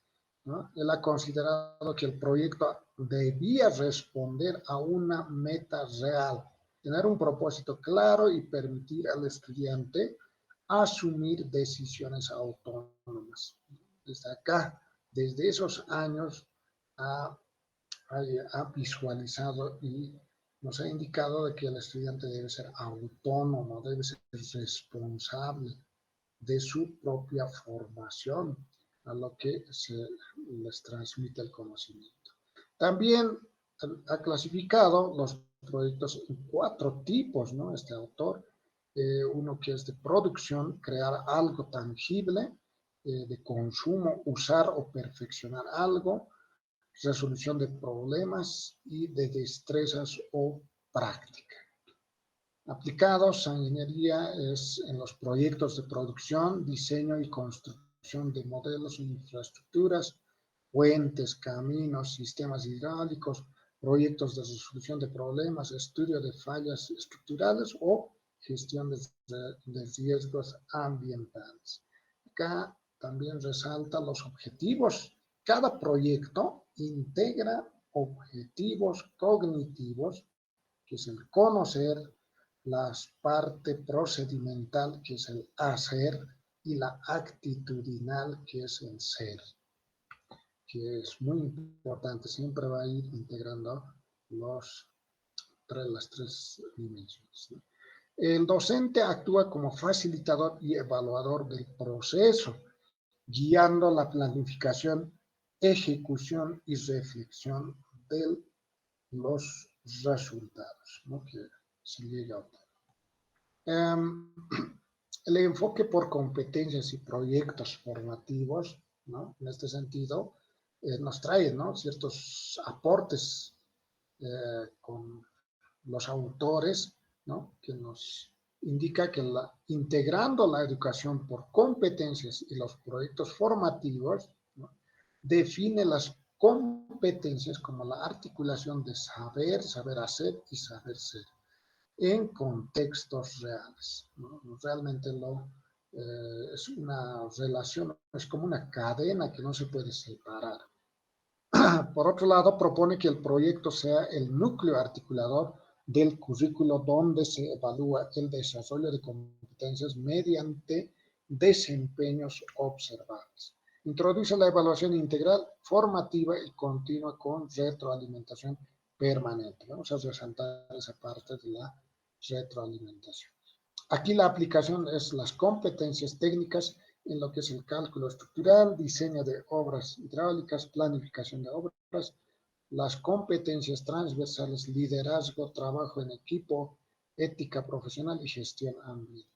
[SPEAKER 1] ¿no? Él ha considerado que el proyecto debía responder a una meta real, tener un propósito claro y permitir al estudiante asumir decisiones autónomas. Desde acá, desde esos años, ha, ha visualizado y nos ha indicado de que el estudiante debe ser autónomo, debe ser responsable de su propia formación, a lo que se les transmite el conocimiento. También ha clasificado los proyectos en 4 tipos, ¿no? Este autor, uno que es de producción, crear algo tangible, de consumo, usar o perfeccionar algo, resolución de problemas y de destrezas o práctica. Aplicados a ingeniería es en los proyectos de producción, diseño y construcción de modelos e infraestructuras, puentes, caminos, sistemas hidráulicos, proyectos de resolución de problemas, estudio de fallas estructurales o gestión de riesgos ambientales. Acá también resalta los objetivos. Cada proyecto integra objetivos cognitivos, que es el conocer, la parte procedimental, que es el hacer, y la actitudinal, que es el ser, que es muy importante. Siempre va a ir integrando las 3 dimensiones, ¿no? El docente actúa como facilitador y evaluador del proceso, guiando la planificación, ejecución y reflexión de los resultados, ¿no? Que se llega a obtener. El enfoque por competencias y proyectos formativos, ¿no? En este sentido, nos trae, ¿no? Ciertos aportes con los autores, ¿no? Que nos indica que integrando la educación por competencias y los proyectos formativos, ¿no? Define las competencias como la articulación de saber, saber hacer y saber ser en contextos reales, ¿no? Realmente es una relación, es como una cadena que no se puede separar. Por otro lado, propone que el proyecto sea el núcleo articulador del currículo donde se evalúa el desarrollo de competencias mediante desempeños observables. Introduce la evaluación integral, formativa y continua con retroalimentación permanente. Vamos a resaltar esa parte de la retroalimentación. Aquí la aplicación es las competencias técnicas en lo que es el cálculo estructural, diseño de obras hidráulicas, planificación de obras, las competencias transversales, liderazgo, trabajo en equipo, ética profesional y gestión ambiental.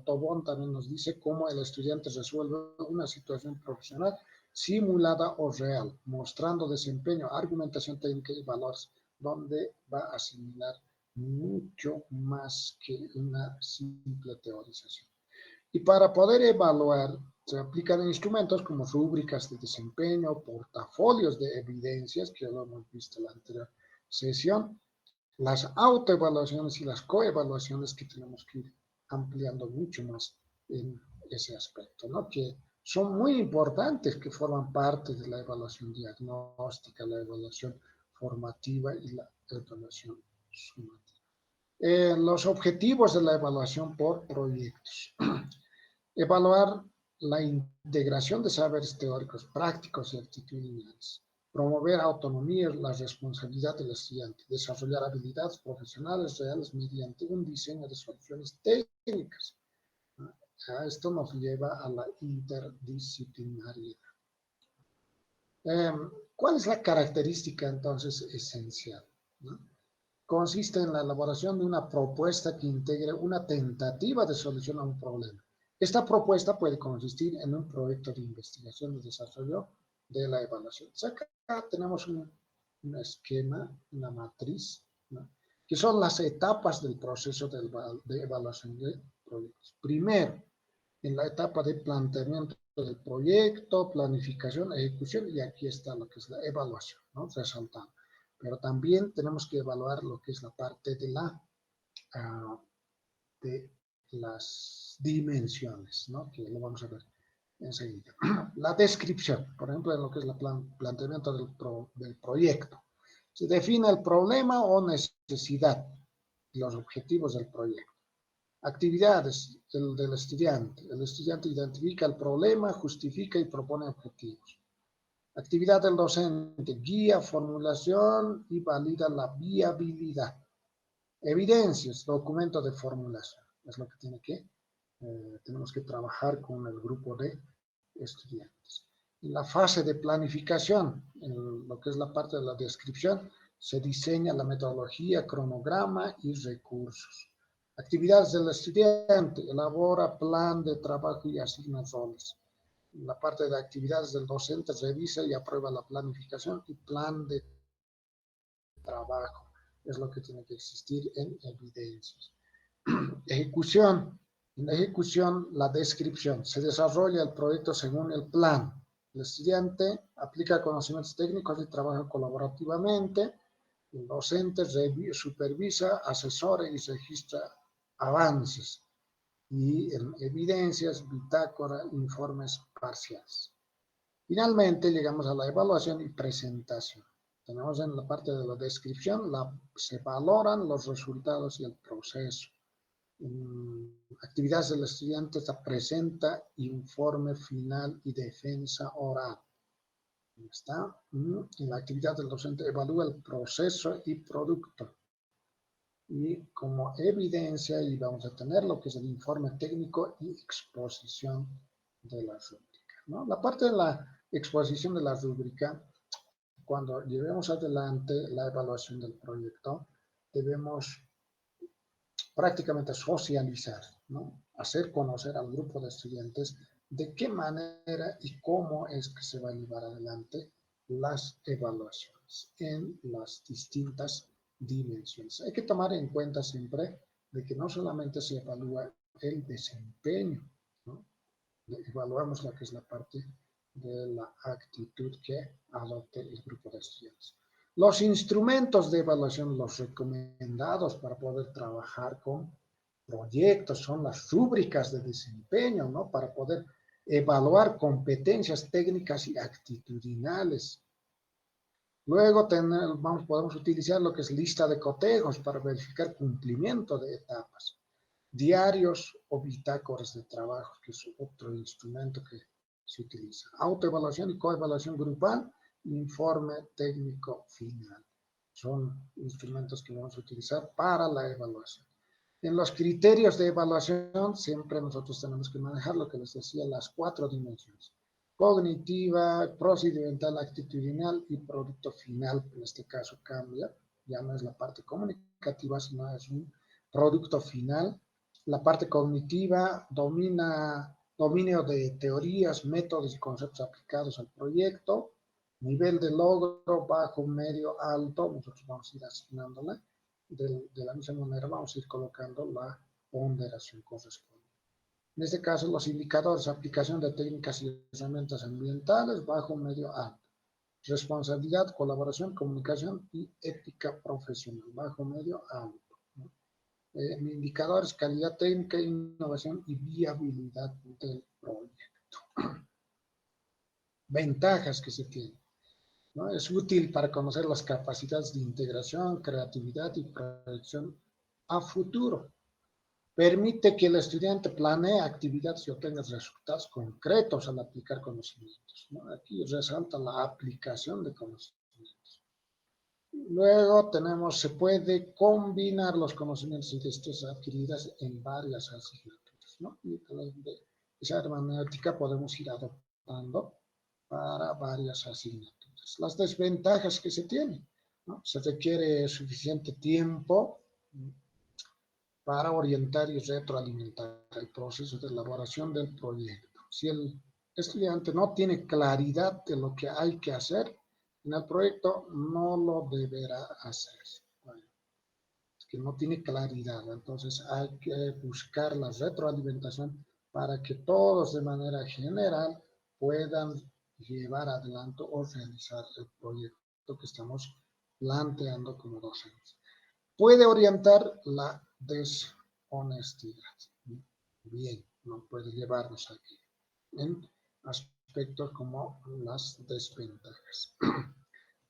[SPEAKER 1] Tobón también nos dice cómo el estudiante resuelve una situación profesional simulada o real, mostrando desempeño, argumentación técnica y valores, donde va a asimilar mucho más que una simple teorización. Y para poder evaluar, se aplican instrumentos como rúbricas de desempeño, portafolios de evidencias, que lo hemos visto en la anterior sesión, las autoevaluaciones y las coevaluaciones, que tenemos que ir ampliando mucho más en ese aspecto, ¿no? Que son muy importantes, que forman parte de la evaluación diagnóstica, la evaluación formativa y la evaluación sumativa. Los objetivos de la evaluación por proyectos. Evaluar la integración de saberes teóricos, prácticos y actitudinales. Promover autonomía y la responsabilidad del estudiante. Desarrollar habilidades profesionales reales mediante un diseño de soluciones técnicas. Esto nos lleva a la interdisciplinariedad. ¿Cuál es la característica entonces esencial? ¿No? Consiste en la elaboración de una propuesta que integre una tentativa de solución a un problema. Esta propuesta puede consistir en un proyecto de investigación y desarrollo de la evaluación. Acá tenemos un esquema, una matriz, ¿no? Que son las etapas del proceso de evaluación de proyectos. Primero, en la etapa de planteamiento del proyecto, planificación, ejecución, y aquí está lo que es la evaluación, ¿no? Resaltando. Pero también tenemos que evaluar lo que es la parte de de las dimensiones, ¿no? Que lo vamos a ver enseguida. La descripción, por ejemplo, en lo que es el planteamiento del proyecto. Se define el problema o necesidad y los objetivos del proyecto. Actividades del estudiante. El estudiante identifica el problema, justifica y propone objetivos. Actividad del docente. Guía, formulación y valida la viabilidad. Evidencias, documento de formulación. Es lo que tenemos que trabajar con el grupo de estudiantes. En la fase de planificación, en lo que es la parte de la descripción, se diseña la metodología, cronograma y recursos. Actividades del estudiante, elabora plan de trabajo y asigna roles. En la parte de actividades del docente, revisa y aprueba la planificación y plan de trabajo. Es lo que tiene que existir en evidencias. Ejecución. En la ejecución, la descripción. Se desarrolla el proyecto según el plan. El estudiante aplica conocimientos técnicos y trabaja colaborativamente. El docente supervisa, asesora y registra avances. Y en evidencias, bitácora, informes parciales. Finalmente, llegamos a la evaluación y presentación. Tenemos en la parte de la descripción, se valoran los resultados y el proceso. Actividades del estudiante, se presenta informe final y defensa oral. ¿Está? En la actividad del docente evalúa el proceso y producto. Y como evidencia, y vamos a tener lo que es el informe técnico y exposición de la rúbrica, ¿no? La parte de la exposición de la rúbrica, cuando llevemos adelante la evaluación del proyecto, debemos prácticamente socializar, ¿no? Hacer conocer al grupo de estudiantes de qué manera y cómo es que se va a llevar adelante las evaluaciones en las distintas dimensiones. Hay que tomar en cuenta siempre de que no solamente se evalúa el desempeño, ¿no? Evaluamos lo que es la parte de la actitud que adopte el grupo de estudiantes. Los instrumentos de evaluación, los recomendados para poder trabajar con proyectos, son las rúbricas de desempeño, ¿no? Para poder evaluar competencias técnicas y actitudinales. Luego podemos utilizar lo que es lista de cotejos para verificar cumplimiento de etapas. Diarios o bitácoras de trabajo, que es otro instrumento que se utiliza. Autoevaluación y coevaluación grupal, informe técnico final. Son instrumentos que vamos a utilizar para la evaluación. En los criterios de evaluación, siempre nosotros tenemos que manejar lo que les decía, las 4 dimensiones. Cognitiva, procedimental, actitudinal y producto final. En este caso cambia, ya no es la parte comunicativa, sino es un producto final. La parte cognitiva, dominio de teorías, métodos y conceptos aplicados al proyecto. Nivel de logro, bajo, medio, alto. Nosotros vamos a ir asignándola. De la misma manera vamos a ir colocando la ponderación correspondiente. En este caso, los indicadores, aplicación de técnicas y herramientas ambientales, bajo, medio, alto. Responsabilidad, colaboración, comunicación y ética profesional, bajo, medio, alto. Indicadores, calidad técnica, innovación y viabilidad del proyecto. Ventajas que se tienen, ¿no? Es útil para conocer las capacidades de integración, creatividad y proyección a futuro. Permite que el estudiante planee actividades y obtenga resultados concretos al aplicar conocimientos, ¿no? Aquí resalta la aplicación de conocimientos. Luego se puede combinar los conocimientos y destrezas adquiridas en varias asignaturas. ¿no? Y de esa hermenéutica podemos ir adoptando para varias asignaturas. Las desventajas que se tienen, ¿no? Se requiere suficiente tiempo para orientar y retroalimentar el proceso de elaboración del proyecto. Si el estudiante no tiene claridad de lo que hay que hacer en el proyecto, no lo deberá hacer. Bueno, es que no tiene claridad, entonces hay que buscar la retroalimentación para que todos de manera general puedan llevar adelante o realizar el proyecto que estamos planteando como docentes. Puede orientar la deshonestidad. Bien, no puede llevarnos aquí en aspectos como las desventajas.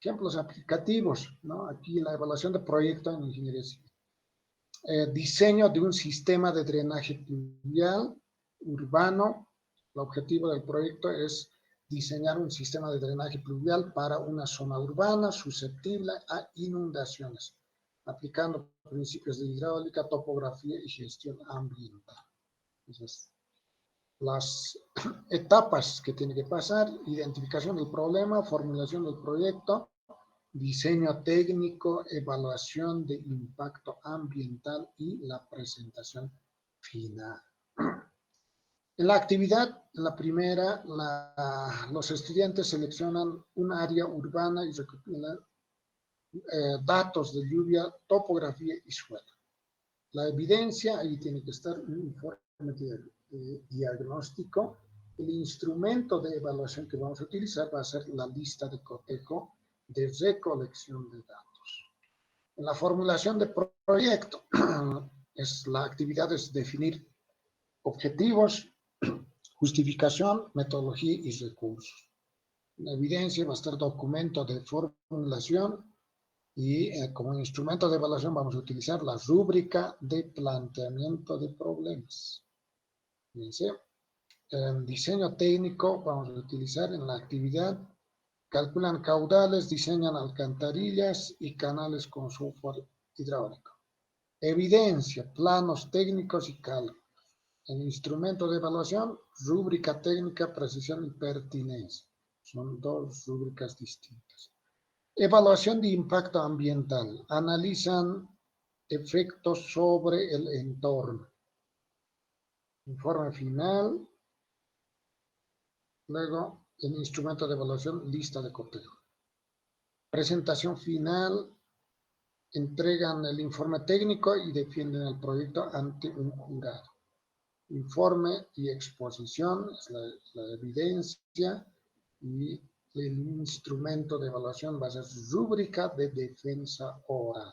[SPEAKER 1] Ejemplos aplicativos, ¿no? Aquí la evaluación de proyecto en ingeniería civil. Diseño de un sistema de drenaje pluvial urbano. El objetivo del proyecto es diseñar un sistema de drenaje pluvial para una zona urbana susceptible a inundaciones, aplicando principios de hidráulica, topografía y gestión ambiental. Entonces, las etapas que tiene que pasar: identificación del problema, formulación del proyecto, diseño técnico, evaluación de impacto ambiental y la presentación final. En la actividad, la primera, los estudiantes seleccionan un área urbana y recopilan datos de lluvia, topografía y suelo. La evidencia, ahí tiene que estar un informe de diagnóstico. El instrumento de evaluación que vamos a utilizar va a ser la lista de cotejo de recolección de datos. En la formulación de proyecto, la actividad es definir objetivos, justificación, metodología y recursos. La evidencia va a estar documento de formulación y como instrumento de evaluación vamos a utilizar la rúbrica de planteamiento de problemas. Fíjense, en diseño técnico vamos a utilizar en la actividad: calculan caudales, diseñan alcantarillas y canales con software hidráulico. Evidencia, planos técnicos y cálculos. En instrumento de evaluación, rúbrica técnica, precisión y pertinencia. Son dos rúbricas distintas. Evaluación de impacto ambiental. Analizan efectos sobre el entorno. Informe final. Luego, el instrumento de evaluación, lista de cotejo. Presentación final. Entregan el informe técnico y defienden el proyecto ante un jurado. Informe y exposición, es la evidencia, y el instrumento de evaluación va a ser rúbrica de defensa oral.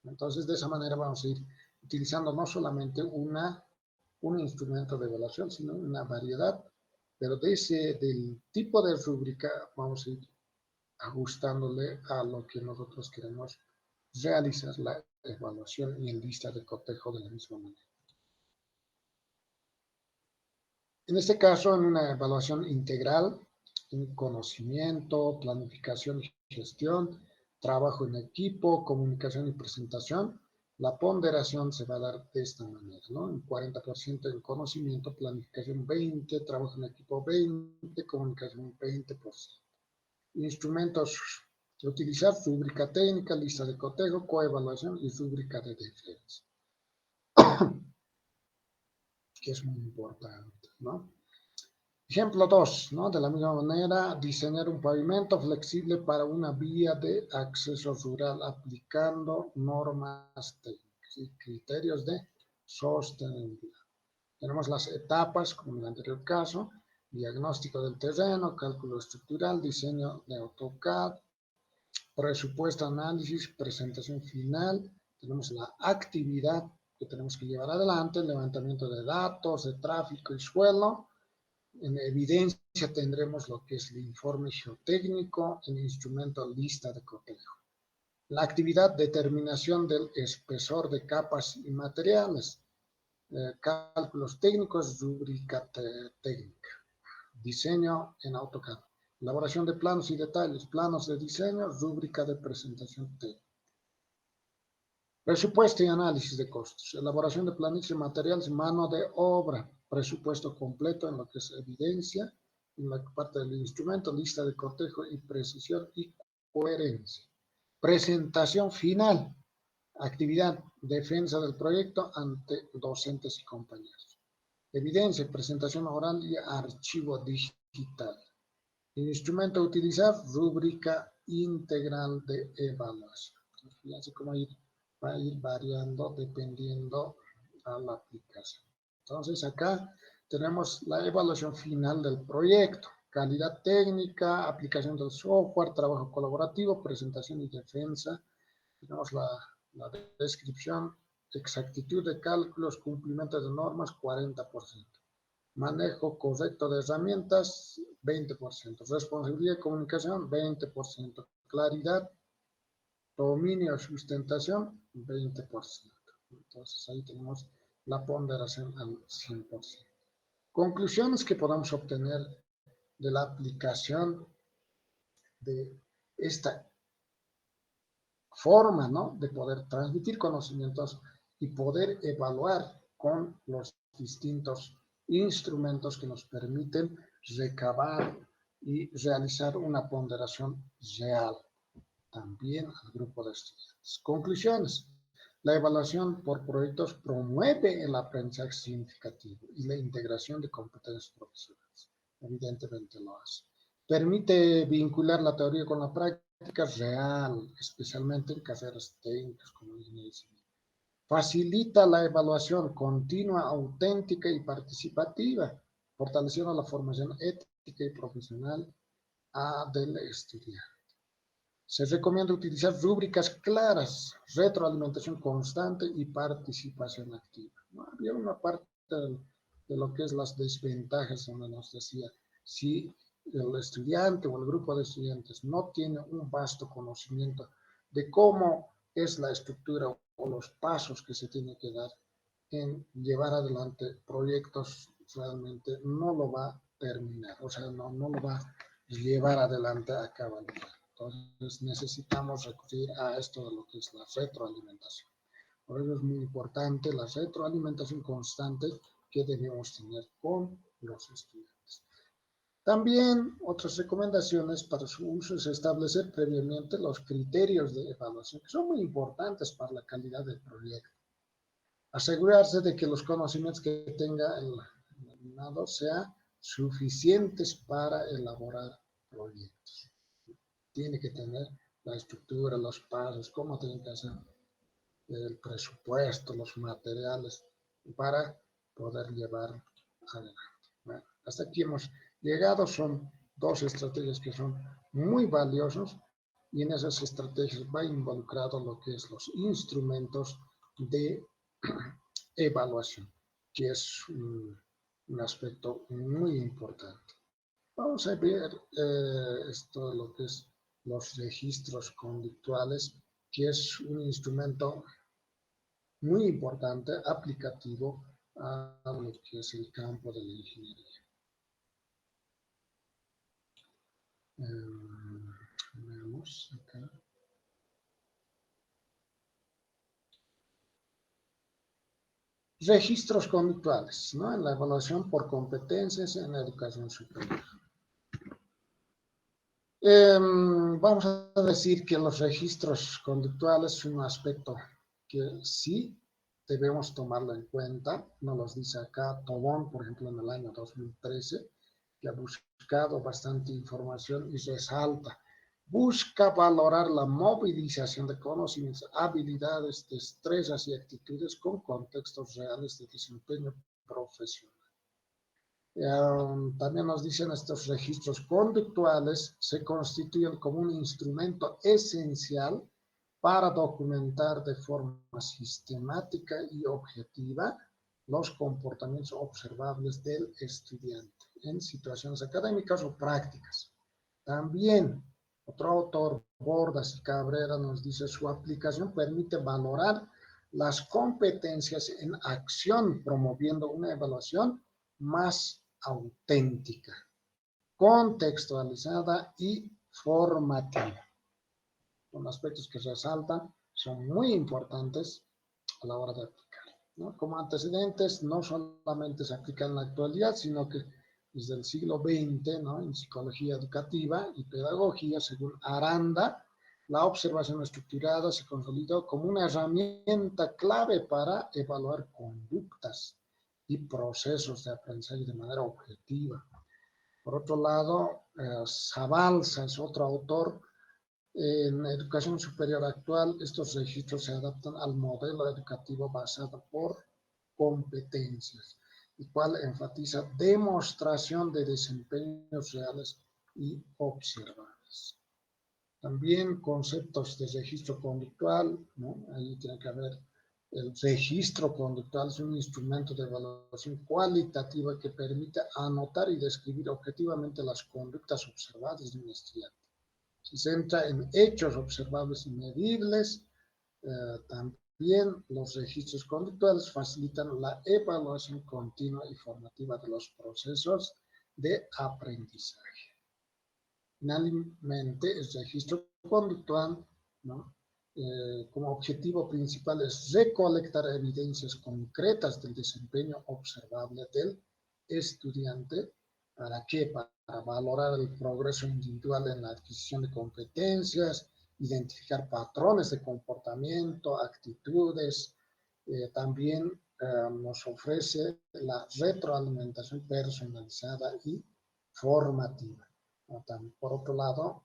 [SPEAKER 1] Entonces, de esa manera vamos a ir utilizando no solamente un instrumento de evaluación, sino una variedad, pero del tipo de rúbrica vamos a ir ajustándole a lo que nosotros queremos realizar la evaluación y en lista de cotejo de la misma manera. En este caso, en una evaluación integral, en conocimiento, planificación y gestión, trabajo en equipo, comunicación y presentación, la ponderación se va a dar de esta manera, ¿no? Un 40% en conocimiento, planificación 20%, trabajo en equipo 20%, comunicación 20%. Instrumentos que utilizar: rúbrica técnica, lista de cotejo, coevaluación y rúbrica de defensa, que es muy importante, ¿no? Ejemplo 2, ¿no? De la misma manera, diseñar un pavimento flexible para una vía de acceso rural aplicando normas técnicas y criterios de sostenibilidad. Tenemos las etapas, como en el anterior caso: diagnóstico del terreno, cálculo estructural, diseño de AutoCAD, presupuesto, análisis, presentación final. Tenemos la actividad que tenemos que llevar adelante: levantamiento de datos, de tráfico y suelo. En evidencia tendremos lo que es el informe geotécnico, el instrumento lista de cotejo. La actividad: determinación del espesor de capas y materiales, cálculos técnicos, rúbrica técnica, diseño en AutoCAD, elaboración de planos y detalles, planos de diseño, rúbrica de presentación técnica. Presupuesto y análisis de costos. Elaboración de planillas de materiales, mano de obra. Presupuesto completo en lo que es evidencia, en la parte del instrumento, lista de cortejo y precisión y coherencia. Presentación final. Actividad, defensa del proyecto ante docentes y compañeros. Evidencia, presentación oral y archivo digital. El instrumento a utilizar, rúbrica integral de evaluación. Entonces, fíjense cómo va a ir variando dependiendo a la aplicación. Entonces, acá tenemos la evaluación final del proyecto. Calidad técnica, aplicación del software, trabajo colaborativo, presentación y defensa. Tenemos la descripción, exactitud de cálculos, cumplimiento de normas, 40%. Manejo correcto de herramientas, 20%. Responsabilidad y comunicación, 20%. Claridad, dominio, sustentación, 20%. Entonces ahí tenemos la ponderación al 100%. Conclusiones que podamos obtener de la aplicación de esta forma, ¿no?, de poder transmitir conocimientos y poder evaluar con los distintos instrumentos que nos permiten recabar y realizar una ponderación real también al grupo de estudiantes. Conclusiones. La evaluación por proyectos promueve el aprendizaje significativo y la integración de competencias profesionales. Evidentemente lo hace. Permite vincular la teoría con la práctica real, especialmente en carreras técnicas como ingeniería civil. Facilita la evaluación continua, auténtica y participativa, fortaleciendo la formación ética y profesional del estudiante. Se recomienda utilizar rúbricas claras, retroalimentación constante y participación activa. ¿No? Había una parte de lo que es las desventajas donde nos decía, si el estudiante o el grupo de estudiantes no tiene un vasto conocimiento de cómo es la estructura o los pasos que se tiene que dar en llevar adelante proyectos, realmente no lo va a terminar, o sea, no lo va a llevar adelante a cabalidad. Entonces necesitamos recurrir a esto de lo que es la retroalimentación. Por eso es muy importante la retroalimentación constante que debemos tener con los estudiantes. También otras recomendaciones para su uso es establecer previamente los criterios de evaluación, que son muy importantes para la calidad del proyecto. Asegurarse de que los conocimientos que tenga el alumnado sean suficientes para elaborar proyectos. Tiene que tener la estructura, los pasos, cómo tienen que hacer el presupuesto, los materiales para poder llevar adelante. Bueno, hasta aquí hemos llegado, son dos estrategias que son muy valiosas y en esas estrategias va involucrado lo que es los instrumentos de evaluación, que es un aspecto muy importante. Vamos a ver esto, lo que es los registros conductuales, que es un instrumento muy importante, aplicativo a lo que es el campo de la ingeniería. Veamos acá. Registros conductuales, ¿no?, en la evaluación por competencias en la educación superior. Vamos a decir que los registros conductuales son un aspecto que sí debemos tomarlo en cuenta. Nos los dice acá Tobón, por ejemplo, en el año 2013, que ha buscado bastante información y resalta. Busca valorar la movilización de conocimientos, habilidades, destrezas y actitudes con contextos reales de desempeño profesional. También nos dicen estos registros conductuales se constituyen como un instrumento esencial para documentar de forma sistemática y objetiva los comportamientos observables del estudiante en situaciones académicas o prácticas. También otro autor, Bordas y Cabrera, nos dice su aplicación permite valorar las competencias en acción, promoviendo una evaluación más auténtica, contextualizada y formativa. Son aspectos que resaltan son muy importantes a la hora de aplicar, ¿no? Como antecedentes, no solamente se aplican en la actualidad, sino que desde el siglo XX, ¿no? En psicología educativa y pedagogía, según Aranda, la observación estructurada se consolidó como una herramienta clave para evaluar conductas y procesos de aprendizaje de manera objetiva. Por otro lado, Zabalza es otro autor. En la educación superior actual, estos registros se adaptan al modelo educativo basado por competencias, el cual enfatiza demostración de desempeños reales y observables. También conceptos de registro conductual, ¿no? Ahí tiene que haber el registro conductual, es un instrumento de evaluación cualitativa que permite anotar y describir objetivamente las conductas observadas de un estudiante. Se centra en hechos observables y medibles. También los registros conductuales facilitan la evaluación continua y formativa de los procesos de aprendizaje. Finalmente, el registro conductual, ¿no? Como objetivo principal es recolectar evidencias concretas del desempeño observable del estudiante. ¿Para qué? Para valorar el progreso individual en la adquisición de competencias, identificar patrones de comportamiento, actitudes. También nos ofrece la retroalimentación personalizada y formativa. Por otro lado,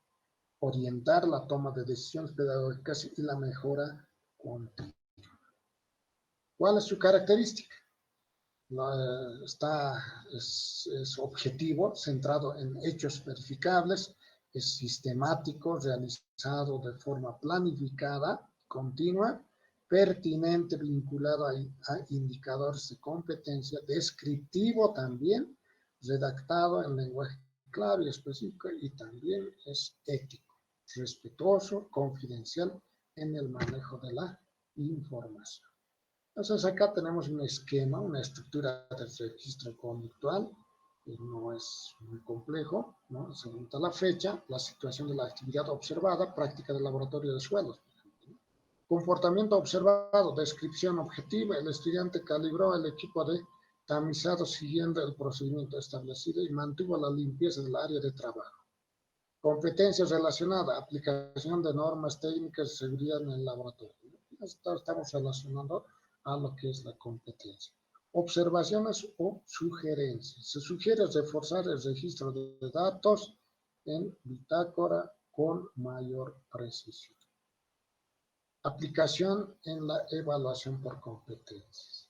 [SPEAKER 1] orientar la toma de decisiones pedagógicas y la mejora continua. ¿Cuál es su característica? Es objetivo, centrado en hechos verificables, es sistemático, realizado de forma planificada, continua, pertinente, vinculado a indicadores de competencia, descriptivo también, redactado en lenguaje claro y específico, y también es ético, respetuoso, confidencial en el manejo de la información. Entonces acá tenemos un esquema, una estructura de registro conductual, que no es muy complejo, ¿no? Se apunta la fecha, la situación de la actividad observada, práctica del laboratorio de suelos. Comportamiento observado, descripción objetiva, el estudiante calibró el equipo de tamizado siguiendo el procedimiento establecido y mantuvo la limpieza del área de trabajo. Competencias relacionadas, aplicación de normas técnicas de seguridad en el laboratorio. Estamos relacionando a lo que es la competencia. Observaciones o sugerencias. Se sugiere reforzar el registro de datos en bitácora con mayor precisión. Aplicación en la evaluación por competencias.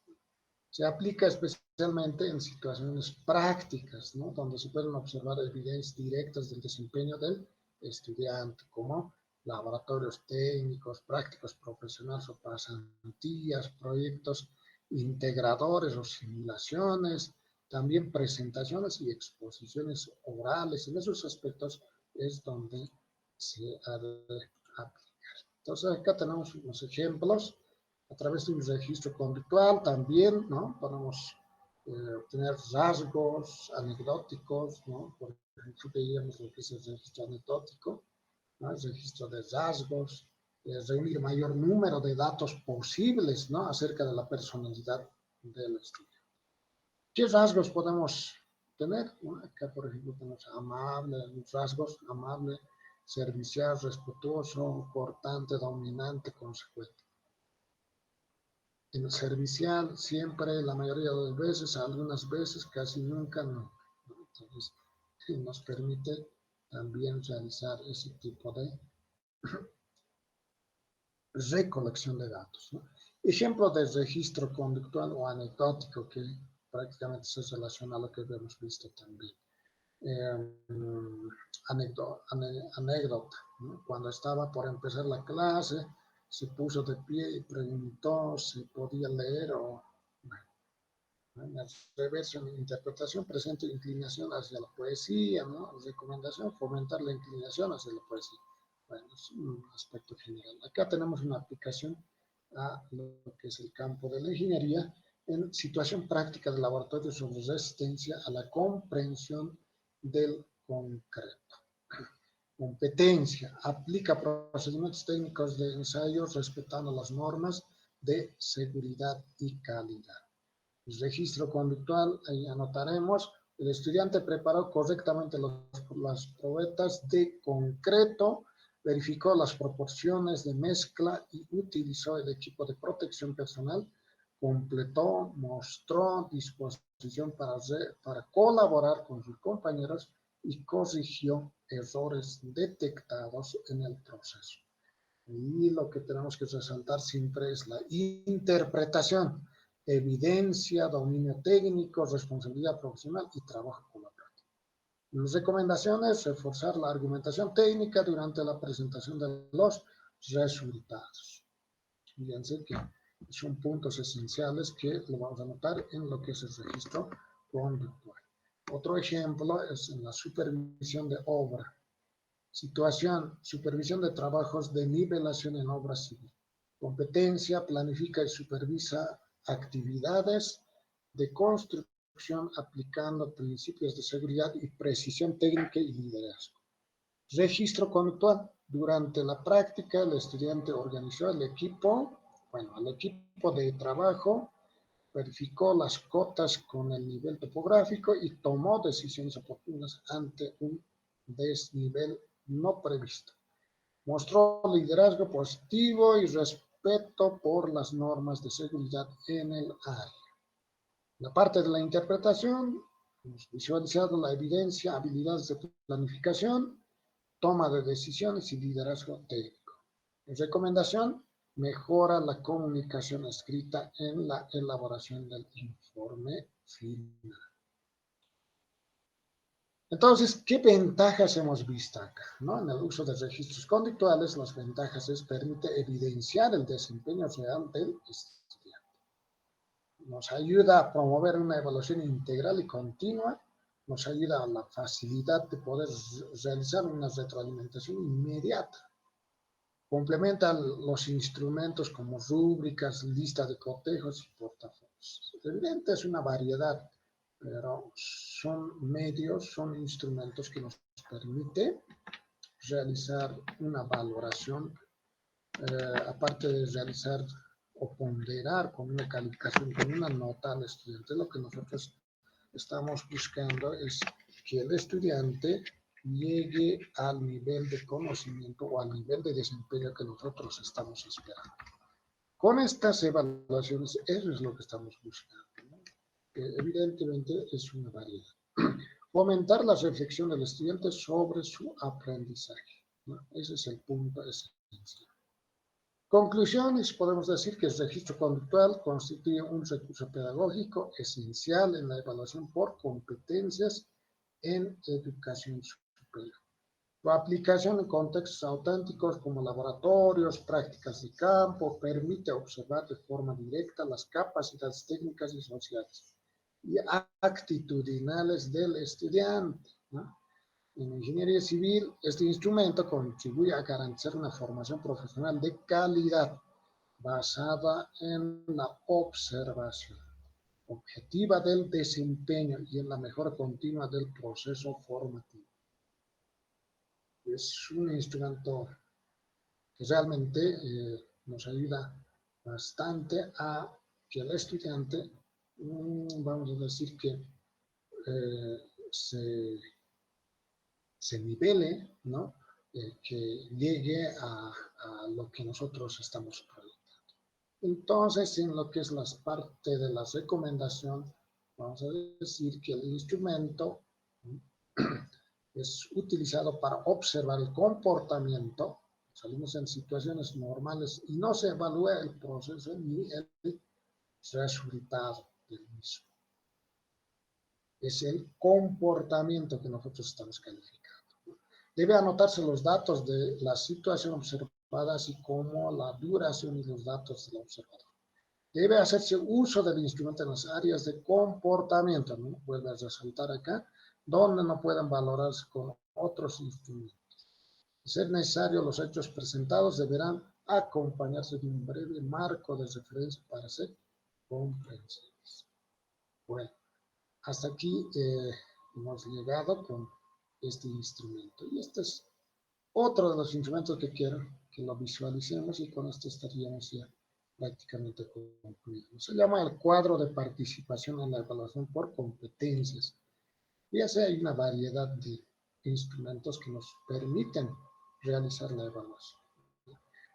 [SPEAKER 1] Se aplica especialmente en situaciones prácticas, ¿no? Donde se pueden observar evidencias directas del desempeño del estudiante, como laboratorios técnicos, prácticos profesionales o pasantías, proyectos integradores o simulaciones, también presentaciones y exposiciones orales. En esos aspectos es donde se ha de aplicar. Entonces acá tenemos unos ejemplos. A través de un registro conductual también, ¿no? Podemos obtener rasgos anecdóticos, ¿no? Por ejemplo, veíamos lo que es el registro anecdótico, ¿no? El registro de rasgos, reunir mayor número de datos posibles, ¿no? Acerca de la personalidad del estudiante. ¿Qué rasgos podemos tener? ¿No? Acá, por ejemplo, tenemos amable, rasgos amable, servicial, respetuoso, cortante, dominante, consecuente. En servicial siempre, la mayoría de las veces, algunas veces, casi nunca, no. Entonces, nos permite también realizar ese tipo de recolección de datos, ¿no? Ejemplo de registro conductual o anecdótico que prácticamente se relaciona a lo que hemos visto también. Anécdota, ¿no? Cuando estaba por empezar la clase, se puso de pie y preguntó si podía leer o... En el reverso, en interpretación, presenta inclinación hacia la poesía, ¿no? Recomendación, fomentar la inclinación hacia la poesía. Bueno, es un aspecto general. Acá tenemos una aplicación a lo que es el campo de la ingeniería en situación práctica de laboratorio sobre resistencia a la comprensión del concreto. Competencia, aplica procedimientos técnicos de ensayos respetando las normas de seguridad y calidad. El registro conductual, ahí anotaremos, el estudiante preparó correctamente las probetas de concreto, verificó las proporciones de mezcla y utilizó el equipo de protección personal, completó, mostró disposición para colaborar con sus compañeros y corrigió errores detectados en el proceso. Y lo que tenemos que resaltar siempre es la interpretación, evidencia, dominio técnico, responsabilidad profesional y trabajo colaborativo. Las recomendaciones, reforzar la argumentación técnica durante la presentación de los resultados. Fíjense que son puntos esenciales que lo vamos a notar en lo que es el registro conductual. Otro ejemplo es en la supervisión de obra. Situación, supervisión de trabajos de nivelación en obra civil. Competencia, planifica y supervisa actividades de construcción aplicando principios de seguridad y precisión técnica y liderazgo. Registro conductual. Durante la práctica, el estudiante organizó el equipo de trabajo, verificó las cotas con el nivel topográfico y tomó decisiones oportunas ante un desnivel no previsto. Mostró liderazgo positivo y respeto por las normas de seguridad en el área. La parte de la interpretación, hemos visualizado la evidencia, habilidades de planificación, toma de decisiones y liderazgo técnico. En recomendación, mejora la comunicación escrita en la elaboración del informe final. Entonces, ¿qué ventajas hemos visto acá? ¿No? En el uso de registros conductuales, las ventajas es permite evidenciar el desempeño real del estudiante. Nos ayuda a promover una evaluación integral y continua, nos ayuda a la facilidad de poder realizar una retroalimentación inmediata. Complementa los instrumentos como rúbricas, lista de cotejos y portafolios. Evidente es una variedad, pero son medios, son instrumentos que nos permiten realizar una valoración, aparte de realizar o ponderar con una calificación, con una nota al estudiante. Lo que nosotros estamos buscando es que el estudiante llegue al nivel de conocimiento o al nivel de desempeño que nosotros estamos esperando. Con estas evaluaciones, eso es lo que estamos buscando, ¿no? Evidentemente es una variedad. Fomentar la reflexión del estudiante sobre su aprendizaje, ¿no? Ese es el punto esencial. Conclusiones, podemos decir que el registro conductual constituye un recurso pedagógico esencial en la evaluación por competencias en educación superior. Su aplicación en contextos auténticos como laboratorios, prácticas de campo, permite observar de forma directa las capacidades técnicas y sociales y actitudinales del estudiante, ¿no? En ingeniería civil, este instrumento contribuye a garantizar una formación profesional de calidad basada en la observación objetiva del desempeño y en la mejora continua del proceso formativo. Es un instrumento que realmente nos ayuda bastante a que el estudiante, vamos a decir que se nivele, ¿no? Que llegue a lo que nosotros estamos proyectando. Entonces, en lo que es la parte de la recomendación, vamos a decir que el instrumento es utilizado para observar el comportamiento. Salimos en situaciones normales y no se evalúa el proceso ni el resultado del mismo. Es el comportamiento que nosotros estamos calificando. Debe anotarse los datos de la situación observada, así como la duración y los datos del observador. Debe hacerse uso del instrumento en las áreas de comportamiento, ¿no? Vuelve a resaltar acá, donde no puedan valorarse con otros instrumentos. De ser necesario, los hechos presentados deberán acompañarse de un breve marco de referencia para ser comprensibles. Bueno, hasta aquí hemos llegado con este instrumento. Y este es Otro de los instrumentos que quiero que lo visualicemos y con esto estaríamos ya prácticamente concluidos. Se llama el cuadro de participación en la evaluación por competencias. Ya sea hay una variedad de instrumentos que nos permiten realizar la evaluación.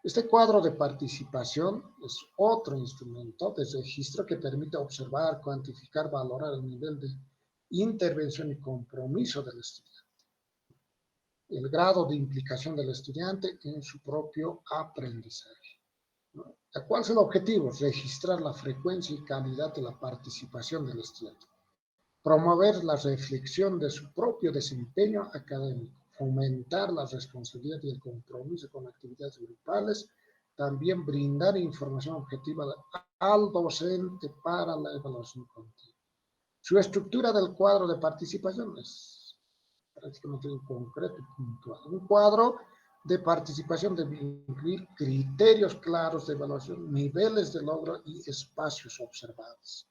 [SPEAKER 1] Este cuadro de participación es otro instrumento de registro que permite observar, cuantificar, valorar el nivel de intervención y compromiso del estudiante, el grado de implicación del estudiante en su propio aprendizaje. ¿Cuál es el objetivo? Registrar la frecuencia y calidad de la participación del estudiante, promover la reflexión de su propio desempeño académico, fomentar la responsabilidad y el compromiso con actividades grupales, también brindar información objetiva al docente para la evaluación continua. Su estructura del cuadro de participación es prácticamente un concreto y puntual. Un cuadro de participación debe incluir criterios claros de evaluación, niveles de logro y espacios observados.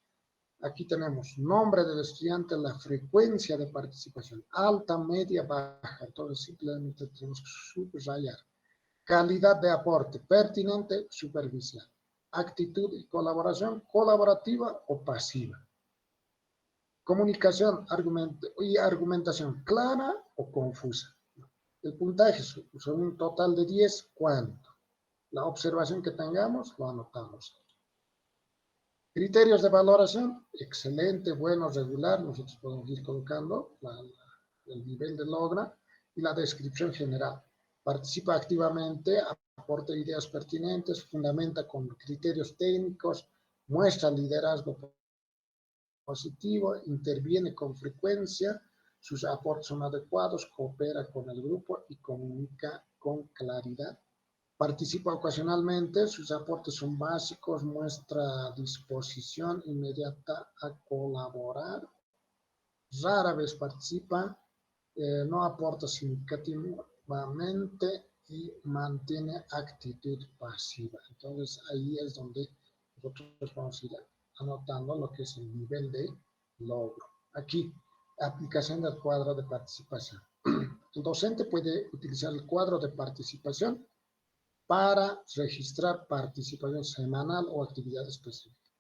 [SPEAKER 1] Aquí tenemos nombre del estudiante, la frecuencia de participación, alta, media, baja. Entonces simplemente tenemos que subrayar. Calidad de aporte, pertinente, superficial. Actitud y colaboración, colaborativa o pasiva. Comunicación y argumentación, clara o confusa. El puntaje son un total de 10, ¿cuánto? La observación que tengamos, lo anotamos. Criterios de valoración, excelente, bueno, regular, nosotros podemos ir colocando el nivel de logra y la descripción general. Participa activamente, aporta ideas pertinentes, fundamenta con criterios técnicos, muestra liderazgo positivo, interviene con frecuencia, sus aportes son adecuados, coopera con el grupo y comunica con claridad. Participa ocasionalmente, sus aportes son básicos, muestra disposición inmediata a colaborar, rara vez participa, no aporta significativamente y mantiene actitud pasiva. Entonces ahí es donde nosotros vamos a ir anotando lo que es el nivel de logro. Aquí, aplicación del cuadro de participación. El docente puede utilizar el cuadro de participación para registrar participación semanal o actividad específica.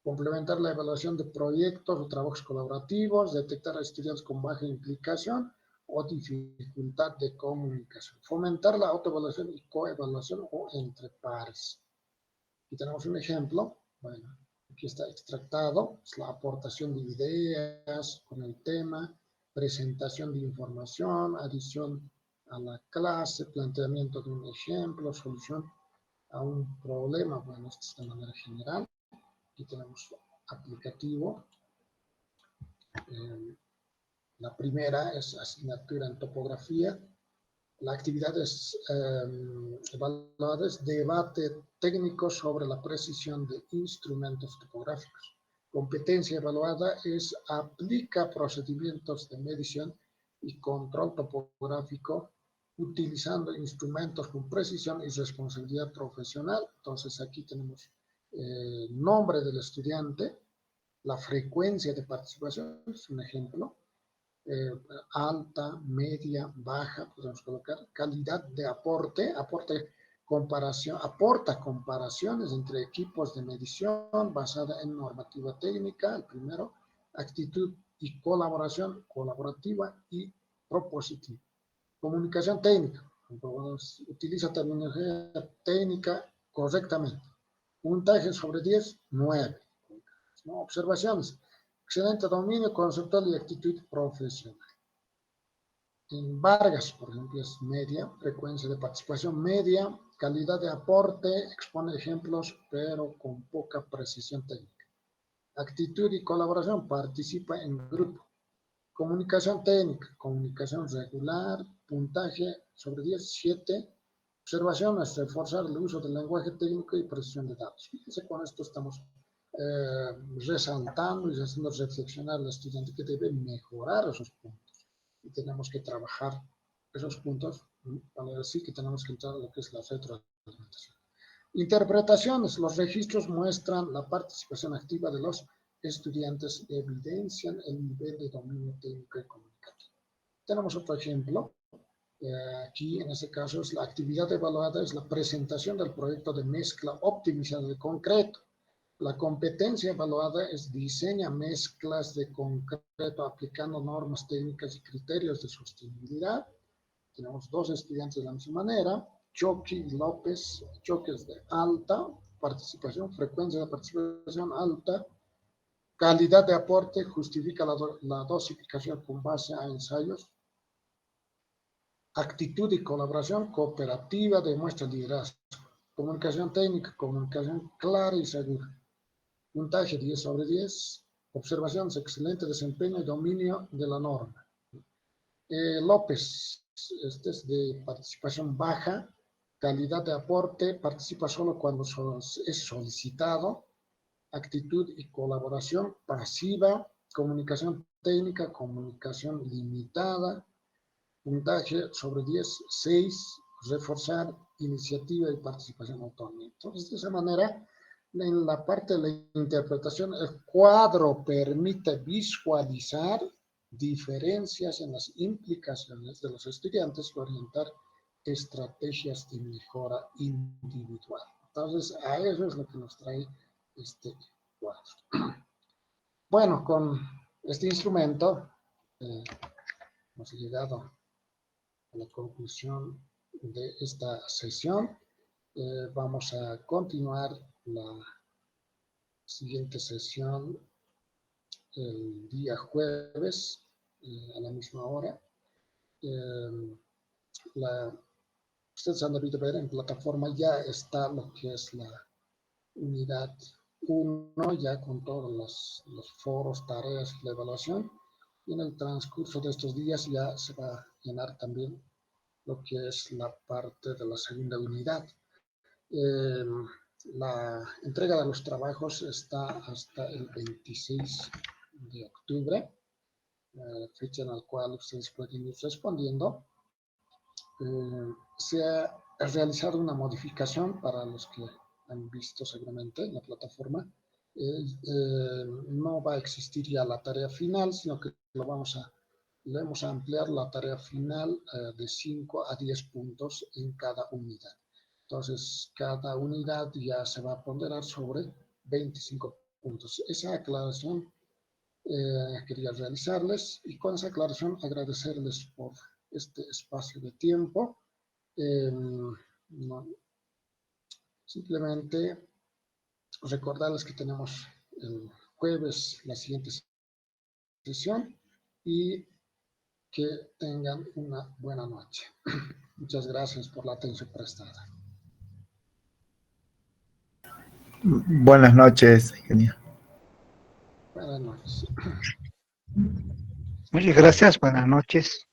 [SPEAKER 1] Complementar la evaluación de proyectos o trabajos colaborativos, detectar a estudiantes con baja implicación o dificultad de comunicación. Fomentar la autoevaluación y coevaluación o entre pares. Aquí tenemos un ejemplo. Bueno, aquí está extractado. Es la aportación de ideas con el tema, presentación de información, adición a la clase, planteamiento de un ejemplo, solución a un problema. Bueno, esto es de manera general. Aquí tenemos aplicativo. La primera es asignatura en topografía. La actividad evaluada es debate técnico sobre la precisión de instrumentos topográficos. Competencia evaluada es aplica procedimientos de medición y control topográfico utilizando instrumentos con precisión y responsabilidad profesional. Entonces aquí tenemos nombre del estudiante, la frecuencia de participación, es un ejemplo, alta, media, baja, podemos colocar, calidad de aporte, aporta comparaciones entre equipos de medición basada en normativa técnica, el primero, actitud y colaboración, colaborativa y propositiva. Comunicación técnica, utiliza terminología técnica correctamente. Puntaje sobre 10, 9. ¿No? Observaciones. Excelente dominio conceptual y actitud profesional. En Vargas, por ejemplo, es media, frecuencia de participación media, calidad de aporte, expone ejemplos, pero con poca precisión técnica. Actitud y colaboración, participa en grupo. Comunicación técnica, comunicación regular, puntaje sobre 10, 7. Observaciones, reforzar el uso del lenguaje técnico y precisión de datos. Fíjense, con esto estamos resaltando y haciendo reflexionar al estudiante que debe mejorar esos puntos. Y tenemos que trabajar esos puntos, para decir que tenemos que entrar a lo que es la retroalimentación. Interpretaciones. Los registros muestran la participación activa de los estudiantes y evidencian el nivel de dominio técnico y comunicativo. Tenemos otro ejemplo. Aquí, en este caso, la actividad evaluada es la presentación del proyecto de mezcla optimizada de concreto. La competencia evaluada es diseña mezclas de concreto aplicando normas técnicas y criterios de sostenibilidad. Tenemos dos estudiantes de la misma manera. Choque y López, choques de alta participación, frecuencia de participación alta, calidad de aporte, justifica la dosificación con base a ensayos, actitud y colaboración cooperativa, demuestra liderazgo, comunicación técnica, comunicación clara y segura, puntaje 10/10, observaciones, excelente desempeño y dominio de la norma. López, este es de participación baja, calidad de aporte, participa solo cuando es solicitado, actitud y colaboración pasiva, comunicación técnica, comunicación limitada, puntaje sobre 10, 6, reforzar iniciativa y participación autónoma. Entonces, de esa manera, en la parte de la interpretación, el cuadro permite visualizar diferencias en las implicaciones de los estudiantes y orientar estrategias de mejora individual. Entonces, a eso es lo que nos trae este cuadro. Bueno, con este instrumento hemos llegado a la conclusión de esta sesión. Vamos a continuar la siguiente sesión el día jueves a la misma hora. Ustedes han debido ver en plataforma, ya está lo que es la unidad 1, ya con todos los foros, tareas y la evaluación. Y en el transcurso de estos días ya se va a llenar también lo que es la parte de la segunda unidad. La entrega de los trabajos está hasta el 26 de octubre, fecha en la cual ustedes pueden ir respondiendo. Se ha realizado una modificación para los que han visto seguramente en la plataforma. No va a existir ya la tarea final, sino que le vamos a ampliar la tarea final de 5 a 10 puntos en cada unidad. Entonces, cada unidad ya se va a ponderar sobre 25 puntos. Esa aclaración quería realizarles y con esa aclaración agradecerles por este espacio de tiempo. No, simplemente recordarles que tenemos el jueves la siguiente sesión y que tengan una buena noche. Muchas gracias por la atención prestada.
[SPEAKER 2] Buenas noches, ingeniero.
[SPEAKER 1] Buenas noches.
[SPEAKER 3] Muchas gracias, buenas noches.